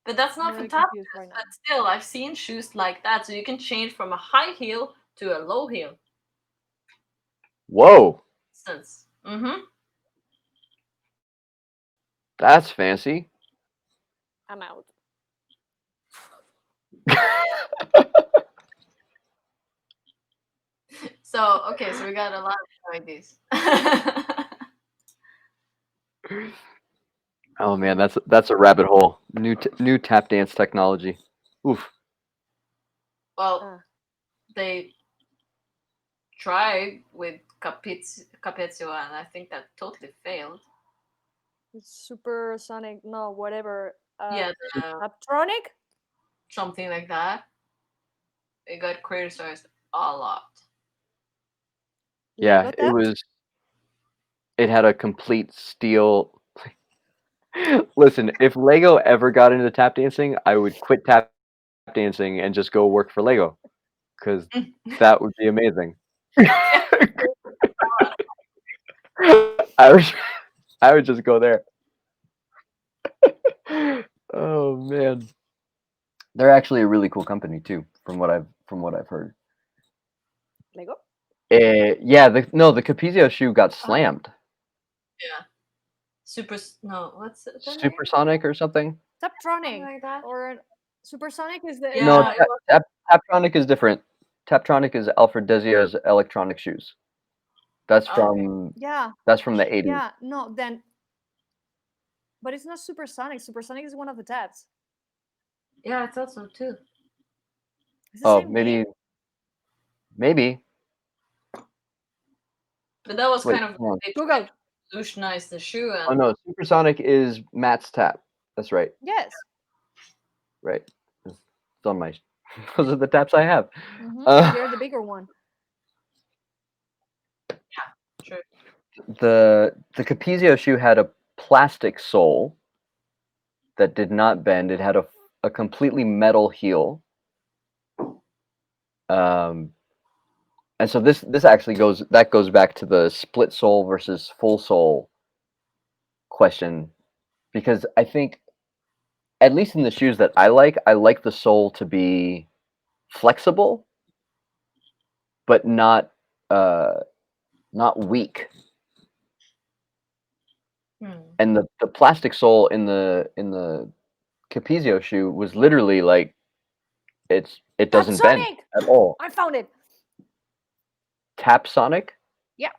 But that's I'm not for really tap confused shoes. right now. But still, I've seen shoes like that, so you can change from a high heel to a low heel. Whoa, Sense. Mm-hmm. that's fancy. I'm out. So okay, so we got a lot of ideas. Oh man, that's a rabbit hole. New tap dance technology. Oof. Well, Uh, they tried with Capezio, and I think that totally failed. it's supersonic, no, whatever. Yeah, Aptronic? something like that. It got criticized a lot. Yeah, Lego taps? it had a complete steel. Listen, if Lego ever got into tap dancing, I would quit tap dancing and just go work for Lego because that would be amazing. Yeah. I would I would just go there. Oh man, they're actually a really cool company too, from what I've heard. Lego? Yeah, the Capezio shoe got slammed. Yeah. No, what's the name? Supersonic or something? Something Taptronic. like that. Or Supersonic is the No, Yeah, it was. Taptronic is different. Taptronic is Alfred Desia's electronic shoes. That's Oh, okay. from yeah, that's from the 80s. yeah, no, then but it's not supersonic. Supersonic is one of the taps. Yeah, I thought so too. It's the Oh, same name. maybe. But that was Wait, kind of hold on. they tried Google. to revolutionize the shoe, Oh and no, Supersonic is Matt's tap. That's right. Yes. Right. It's on my. Those are the taps I have. They're the bigger one. true. The Capezio shoe had a plastic sole, that did not bend. It had a completely metal heel. And so this actually goes back to the split sole versus full sole question, because I think, at least in the shoes that I like the sole to be flexible, but not weak. And the plastic sole in the Capizio shoe was literally like it doesn't bend Sonic! at all. I found it. Tap Sonic? Yeah.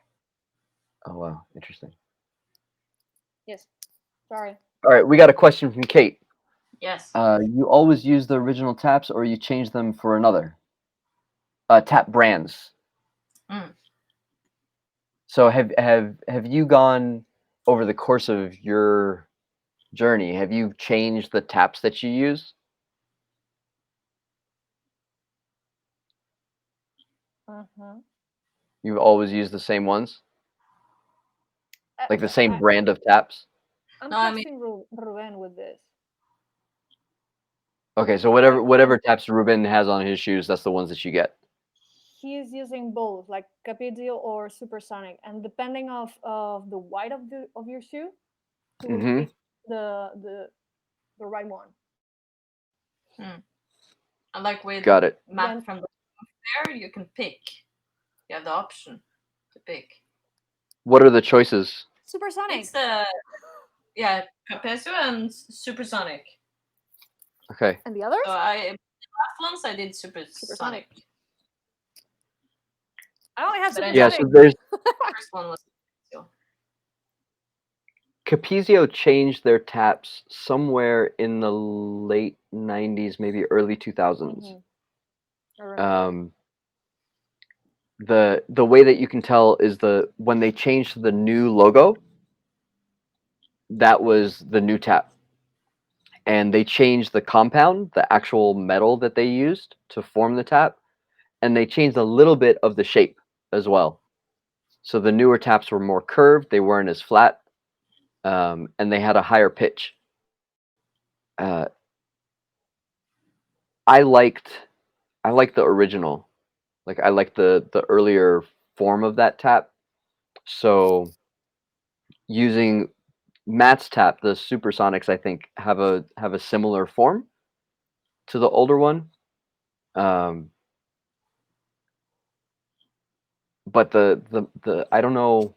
Oh wow, interesting. Yes. Sorry. All right, we got a question from Kate. Yes. You always use the original taps, or you change them for another? Tap brands. So have you gone over the course of your journey? Have you changed the taps that you use? You've always used the same ones, like the same brand of taps. I'm trusting Ruben with this. Okay, so whatever taps Ruben has on his shoes, that's the ones that you get. He is using both, like Capizio or Supersonic, and depending of the weight of your shoe, he will pick the right one. And like with Got it. Matt from the there, you can pick. You have the option to pick. What are the choices? Supersonic. It's Capizio and Supersonic. Okay. And the others? So the last ones I did Supersonic. I only have Supersonic. Yeah, so there's the first one was Capizio changed their taps somewhere in the late 90s, maybe early 2000s. The way that you can tell is when they changed the new logo, that was the new tap. And they changed the compound, the actual metal that they used to form the tap, and they changed a little bit of the shape as well. So the newer taps were more curved, they weren't as flat, and they had a higher pitch. I liked the original. Like I liked the earlier form of that tap. So using Matt's tap, the Supersonics, I think have a similar form to the older one. But the I don't know.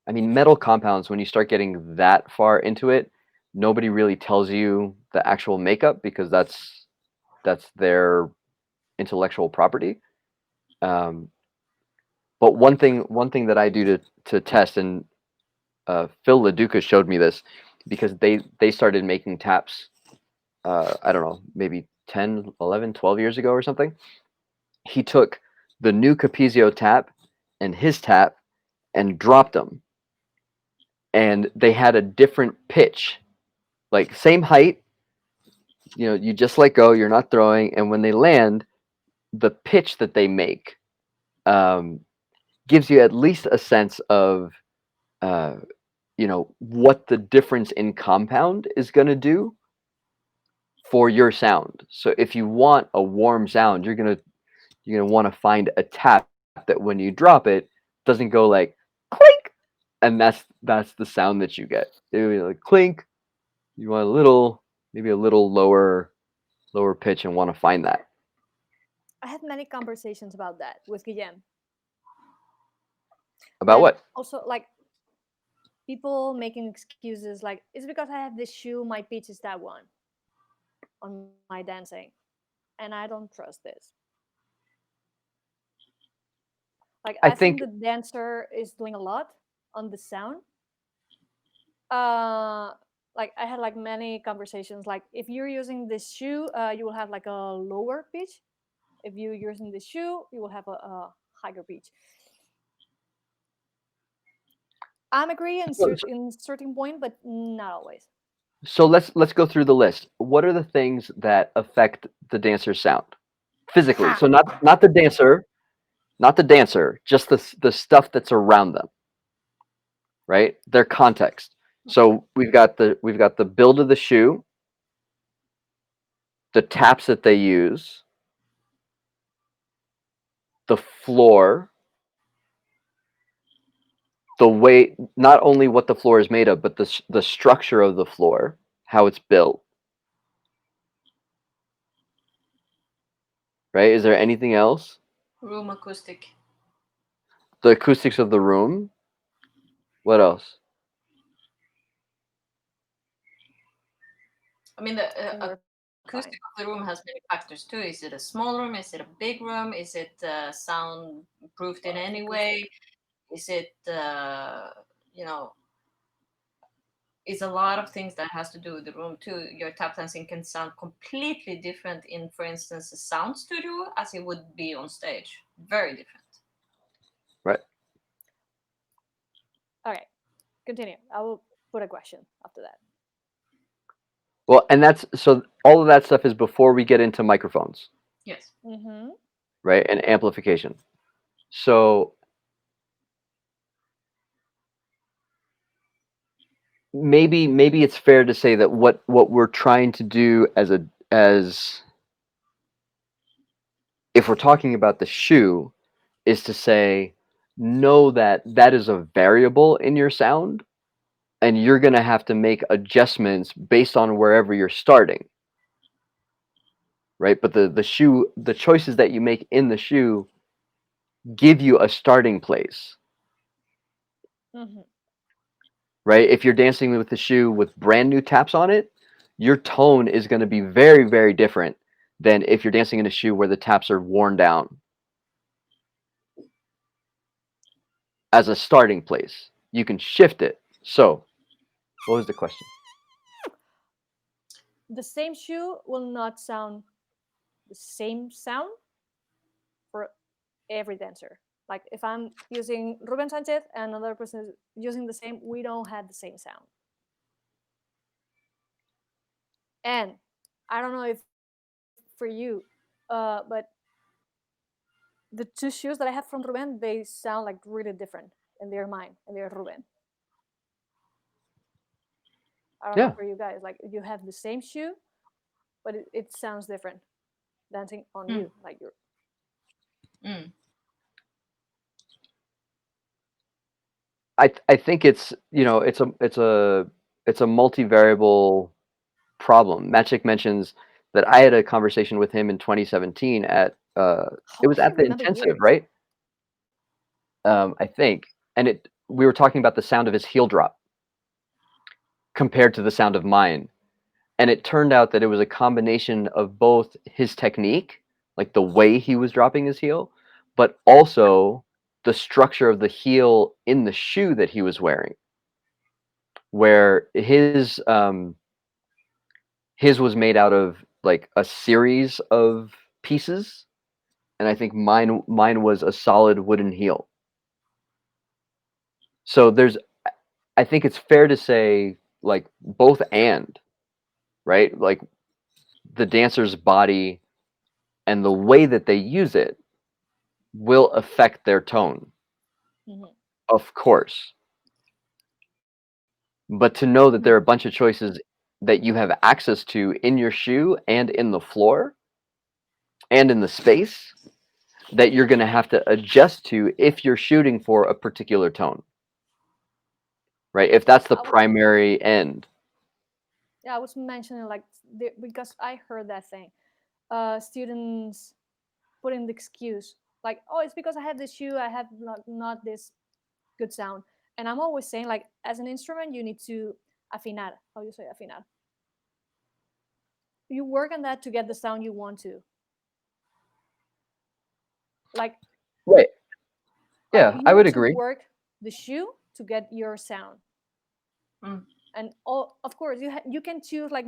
I mean, metal compounds, when you start getting that far into it, nobody really tells you the actual makeup, because that's their intellectual property. But one thing that I do to test, and Phil LaDuca showed me this, because they started making taps, I don't know, maybe 10, 11, 12 years ago or something. He took the new Capizio tap and his tap and dropped them. And they had a different pitch, like same height. You just let go, you're not throwing. And when they land, the pitch that they make gives you at least a sense of, what the difference in compound is going to do for your sound. So if you want a warm sound, you're gonna want to find a tap that when you drop it doesn't go like clink, and that's the sound that you get. It would be like clink. You want maybe a little lower pitch, and want to find that. I had many conversations about that with Guillem. About what? Also, like, people making excuses like, it's because I have this shoe, my pitch is that one on my dancing, and I don't trust this. Like, I think the dancer is doing a lot on the sound. Like, I had like many conversations, like, if you're using this shoe, you will have like a lower pitch. If you're using this shoe, you will have a higher pitch. I'm agree in certain point, but not always. So let's go through the list. What are the things that affect the dancer's sound physically? So not the dancer, just the stuff that's around them, right? Their context. So we've got the build of the shoe, the taps that they use, the floor, the way, not only what the floor is made of, but the structure of the floor, how it's built. Right? Is there anything else? Room acoustic. The acoustics of the room. What else? I mean, the And we're acoustic fine. of the room has many factors too. Is it a small room? Is it a big room? Is it soundproofed in any way? Is it, you know, is a lot of things that has to do with the room too. Your tap dancing can sound completely different in, for instance, a sound studio as it would be on stage. Very different. Right. Okay, continue. I will put a question after that. Well, and that's so all of that stuff is before we get into microphones, Yes. Mm-hmm. right? And amplification. So maybe it's fair to say that what we're trying to do as if we're talking about the shoe is to say know that that is a variable in your sound and you're going to have to make adjustments based on wherever you're starting, right? But the shoe, the choices that you make in the shoe give you a starting place, Mm-hmm. right? If you're dancing with the shoe with brand new taps on it, your tone is going to be very, very different than if you're dancing in a shoe where the taps are worn down as a starting place. You can shift it. So, what was the question? The same shoe will not sound the same sound for every dancer. Like if I'm using Ruben Sanchez and another person is using the same, we don't have the same sound. And I don't know if for you, but the two shoes that I have from Ruben, they sound like really different, and they're mine, and they're Ruben. I don't know Yeah. for you guys, like you have the same shoe, but it sounds different dancing on Mm. you, like you're. Mm. I think it's, you know, it's a multivariable problem. Magic mentions that I had a conversation with him in 2017 at it How was can you at the remember intensive, years? right? I think, and it we were talking about the sound of his heel drop compared to the sound of mine, and it turned out that it was a combination of both his technique, like the way he was dropping his heel, but also the structure of the heel in the shoe that he was wearing, where his was made out of like a series of pieces, and I think mine was a solid wooden heel. So I think it's fair to say like both and, right? Like the dancer's body and the way that they use it will affect their tone, Mm-hmm. of course. But to know that there are a bunch of choices that you have access to in your shoe and in the floor and in the space that you're going to have to adjust to if you're shooting for a particular tone, right? If that's the I was primary end. Yeah, I was mentioning like because I heard that thing. Students put in the excuse like, oh, it's because I have this shoe, I have not this good sound. And I'm always saying like, as an instrument, you need to afinar. How do you say afinar? You work on that to get the sound you want to. Like, Right. like Yeah, you I need would to agree. work the shoe to get your sound. Mm. And all, of course, you can choose like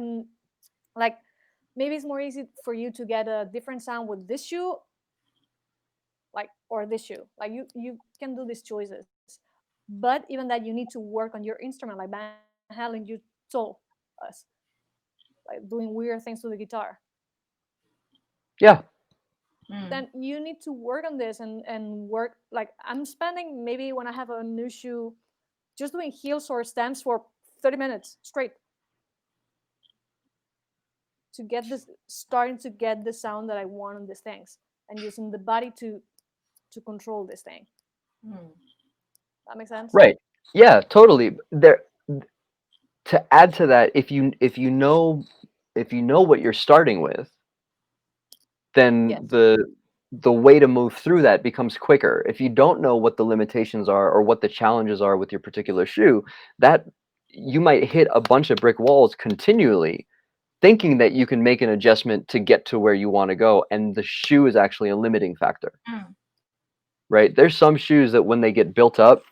maybe it's more easy for you to get a different sound with this shoe like or this shoe like you can do these choices, but even that you need to work on your instrument like Van Halen you told us, like doing weird things to the guitar. Yeah. Then Mm. you need to work on this and work like I'm spending maybe when I have a new shoe just doing heels or stems for 30 minutes straight. to get this, starting to get the sound that I want on these things, and using the body to control this thing. Mm. That makes sense. Right. Yeah, totally. There, to add to that, if you know what you're starting with, then Yes. the way to move through that becomes quicker. If you don't know what the limitations are or what the challenges are with your particular shoe, that you might hit a bunch of brick walls continually, thinking that you can make an adjustment to get to where you want to go, and the shoe is actually a limiting factor. Mm. Right? There's some shoes that when they get built up,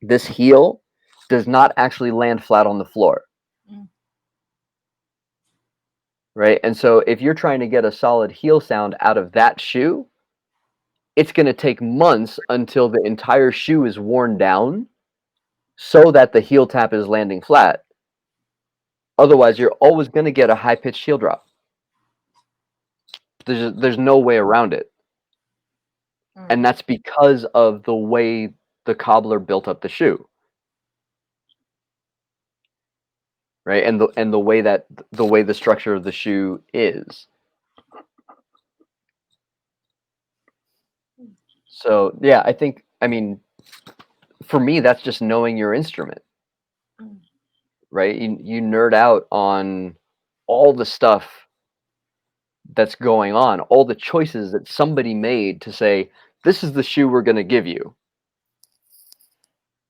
this heel does not actually land flat on the floor. Mm. Right? And so if you're trying to get a solid heel sound out of that shoe, it's going to take months until the entire shoe is worn down so that the heel tap is landing flat. Otherwise, you're always going to get a high pitched heel drop. There's no way around it. Mm. And that's because of the way the cobbler built up the shoe. Right? And the way that the way the structure of the shoe is. So, yeah, I mean, for me, that's just knowing your instrument, Mm. right? You nerd out on all the stuff that's going on, all the choices that somebody made to say, this is the shoe we're going to give you,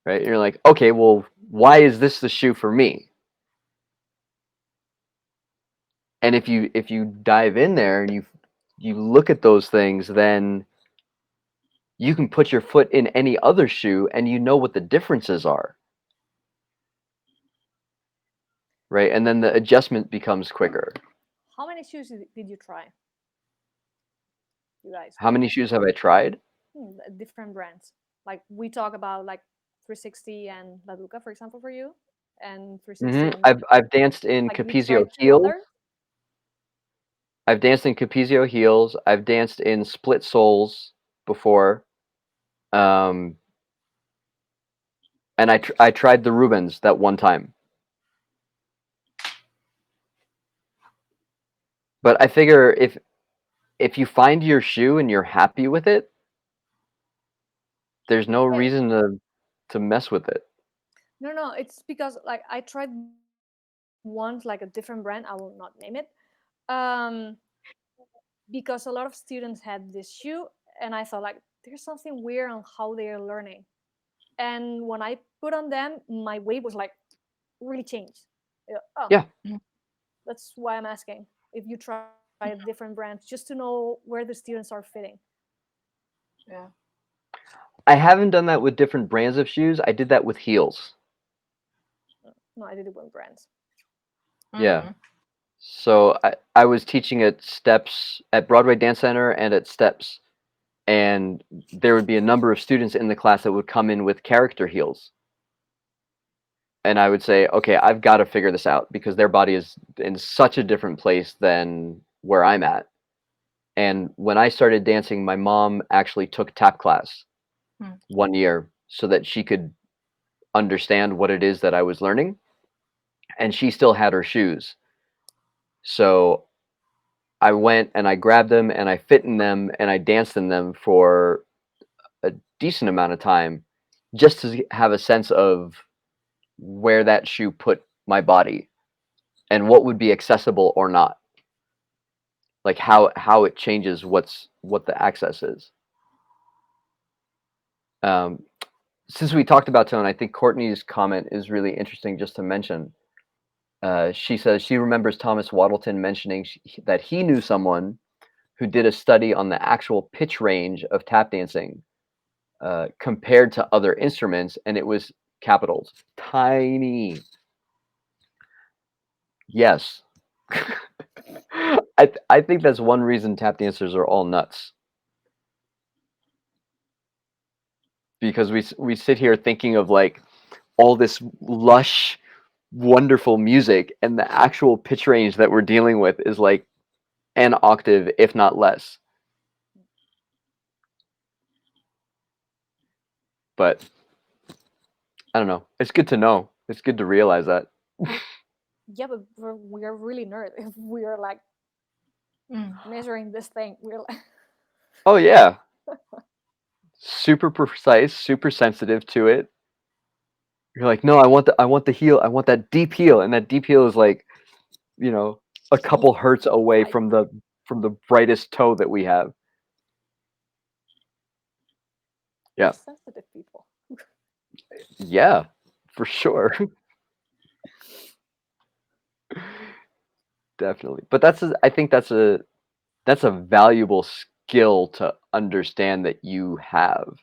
right? And you're like, okay, well, why is this the shoe for me? And if you dive in there and you look at those things, then you can put your foot in any other shoe and you know what the differences are, right? And then the adjustment becomes quicker. How many shoes did you try, you guys? How many shoes have I tried? Different brands. Like we talk about like 360 and La Duca, for example, for you, and 360 and I've danced in like you Capezio tried two heels. others. I've danced in Capezio heels. I've danced in split soles before. Um, and I tried the Rubens that one time. But I figure if you find your shoe and you're happy with it, there's no Yeah. reason to mess with it. No, it's because like I tried once like a different brand. I will not name it. Um, because a lot of students had this shoe, and I thought like there's something weird on how they are learning. And when I put on them, my weight was like really changed. Oh, Yeah. Mm. that's why I'm asking if you try different brands just to know where the students are fitting. Yeah. I haven't done that with different brands of shoes. I did that with heels. No, I did it with brands. Yeah. Mhm. So I was teaching at Steps at Broadway Dance Center and at Steps, and there would be a number of students in the class that would come in with character heels. And I would say, okay, I've got to figure this out because their body is in such a different place than where I'm at. And when I started dancing, my mom actually took tap class Hmm. 1 year so that she could understand what it is that I was learning. And she still had her shoes. So I went and I grabbed them and I fit in them and I danced in them for a decent amount of time just to have a sense of where that shoe put my body and what would be accessible or not. Like how it changes what the access is. Um, since we talked about tone, I think Courtney's comment is really interesting just to mention. She says she remembers Thomas Waddleton mentioning that he knew someone who did a study on the actual pitch range of tap dancing compared to other instruments, and it was capitals tiny. Yes. I think that's one reason tap dancers are all nuts. Because we sit here thinking of like all this lush, wonderful music, and the actual pitch range that we're dealing with is like an octave, if not less. But I don't know. It's good to know. It's good to realize that. yeah, but we're really nerd. If we're like Mm. measuring this thing, we're like, Oh yeah, super precise, super sensitive to it. You're like, no, I want the heel, I want that deep heel, and that deep heel is like, you know, a couple hertz away Like- from the brightest toe that we have. Yeah, sensitive people. yeah, for sure, definitely. But I think that's a valuable skill to understand that you have.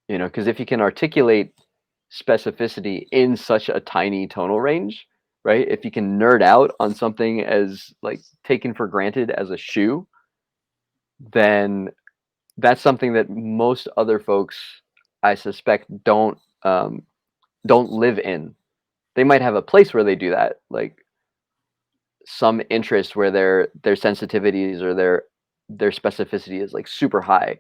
You know, because if you can articulate specificity in such a tiny tonal range, right? If you can nerd out on something as like taken for granted as a shoe, then that's something that most other folks, I suspect, don't live in. They might have a place where they do that, like some interest where their sensitivities or their specificity is like super high.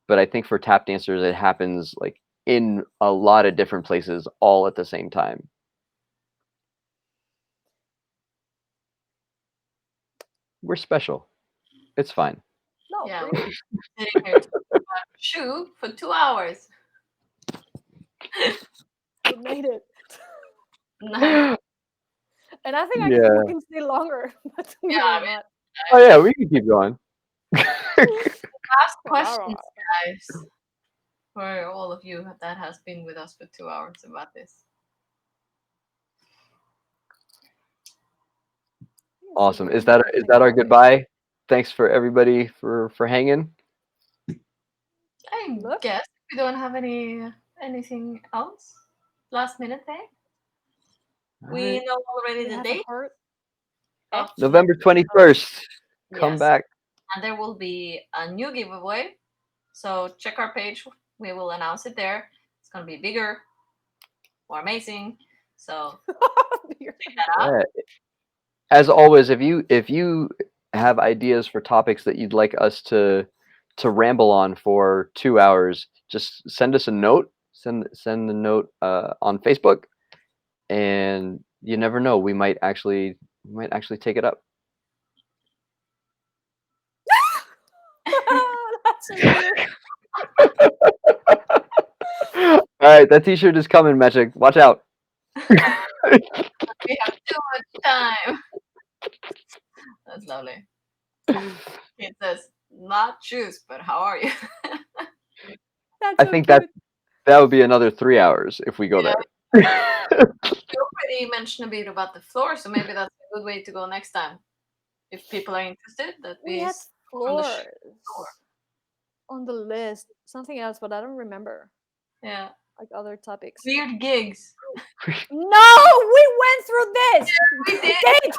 But I think for tap dancers, it happens like in a lot of different places all at the same time. We're special. It's fine. No, Yeah, really. we're sitting here talking about shoe for 2 hours. We made it. Nice. And I think Yeah. we can stay longer, but we Yeah, will I mean, not. Oh yeah, we can keep going. Last questions, Wow. guys, for all of you that has been with us for 2 hours about this. Awesome. Is that our goodbye? Thanks for everybody for hanging. I Look. guess we don't have anything else. Last minute thing. We Alright. know already We the have a date heart. of November 21st. Come yes, back. and there will be a new giveaway. So check our page. We will announce it there. It's gonna be bigger, more amazing. So check that out. Yeah. As always, if you have ideas for topics that you'd like us to ramble on for 2 hours, just send us a note. Send the note on Facebook, and you never know, we might actually take it up. That's so cute. All right, that T-shirt is coming, Magic. Watch out. We have too much time. That's lovely. It says not choose, but how are you? That's I so think cute. that would be another 3 hours if we go Yeah. there. You already mentioned a bit about the floor, so maybe that's a good way to go next time. If people are interested, that We had start on the floors floor. on the list. Something else, but I don't remember. Yeah. Like other topics. Weird gigs. No, we went through this. We did. Date.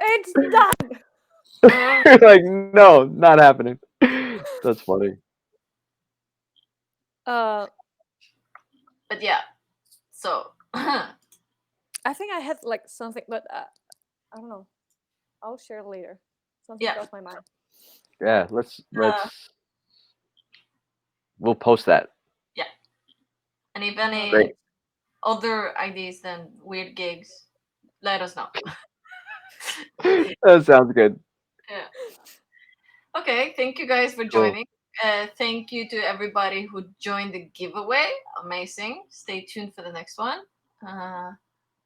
It's done. Like, no, not happening. That's funny. Uh, But yeah. So I think I had like something, but I don't know. I'll share later. Something Yeah. crossed my mind. Yeah, we'll post that. and if any Great. other ideas than weird gigs, let us know. That sounds good. Yeah. Okay, thank you guys for joining. Thank you to everybody who joined the giveaway. Amazing. Stay tuned for the next one.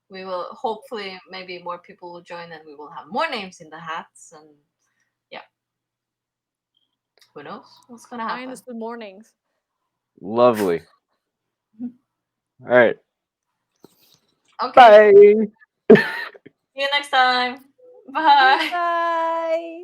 We will hopefully maybe more people will join and we will have more names in the hats and yeah. Who knows what's gonna happen? Minus the mornings. Lovely. All right. Okay. Bye. See you next time. Bye. Bye.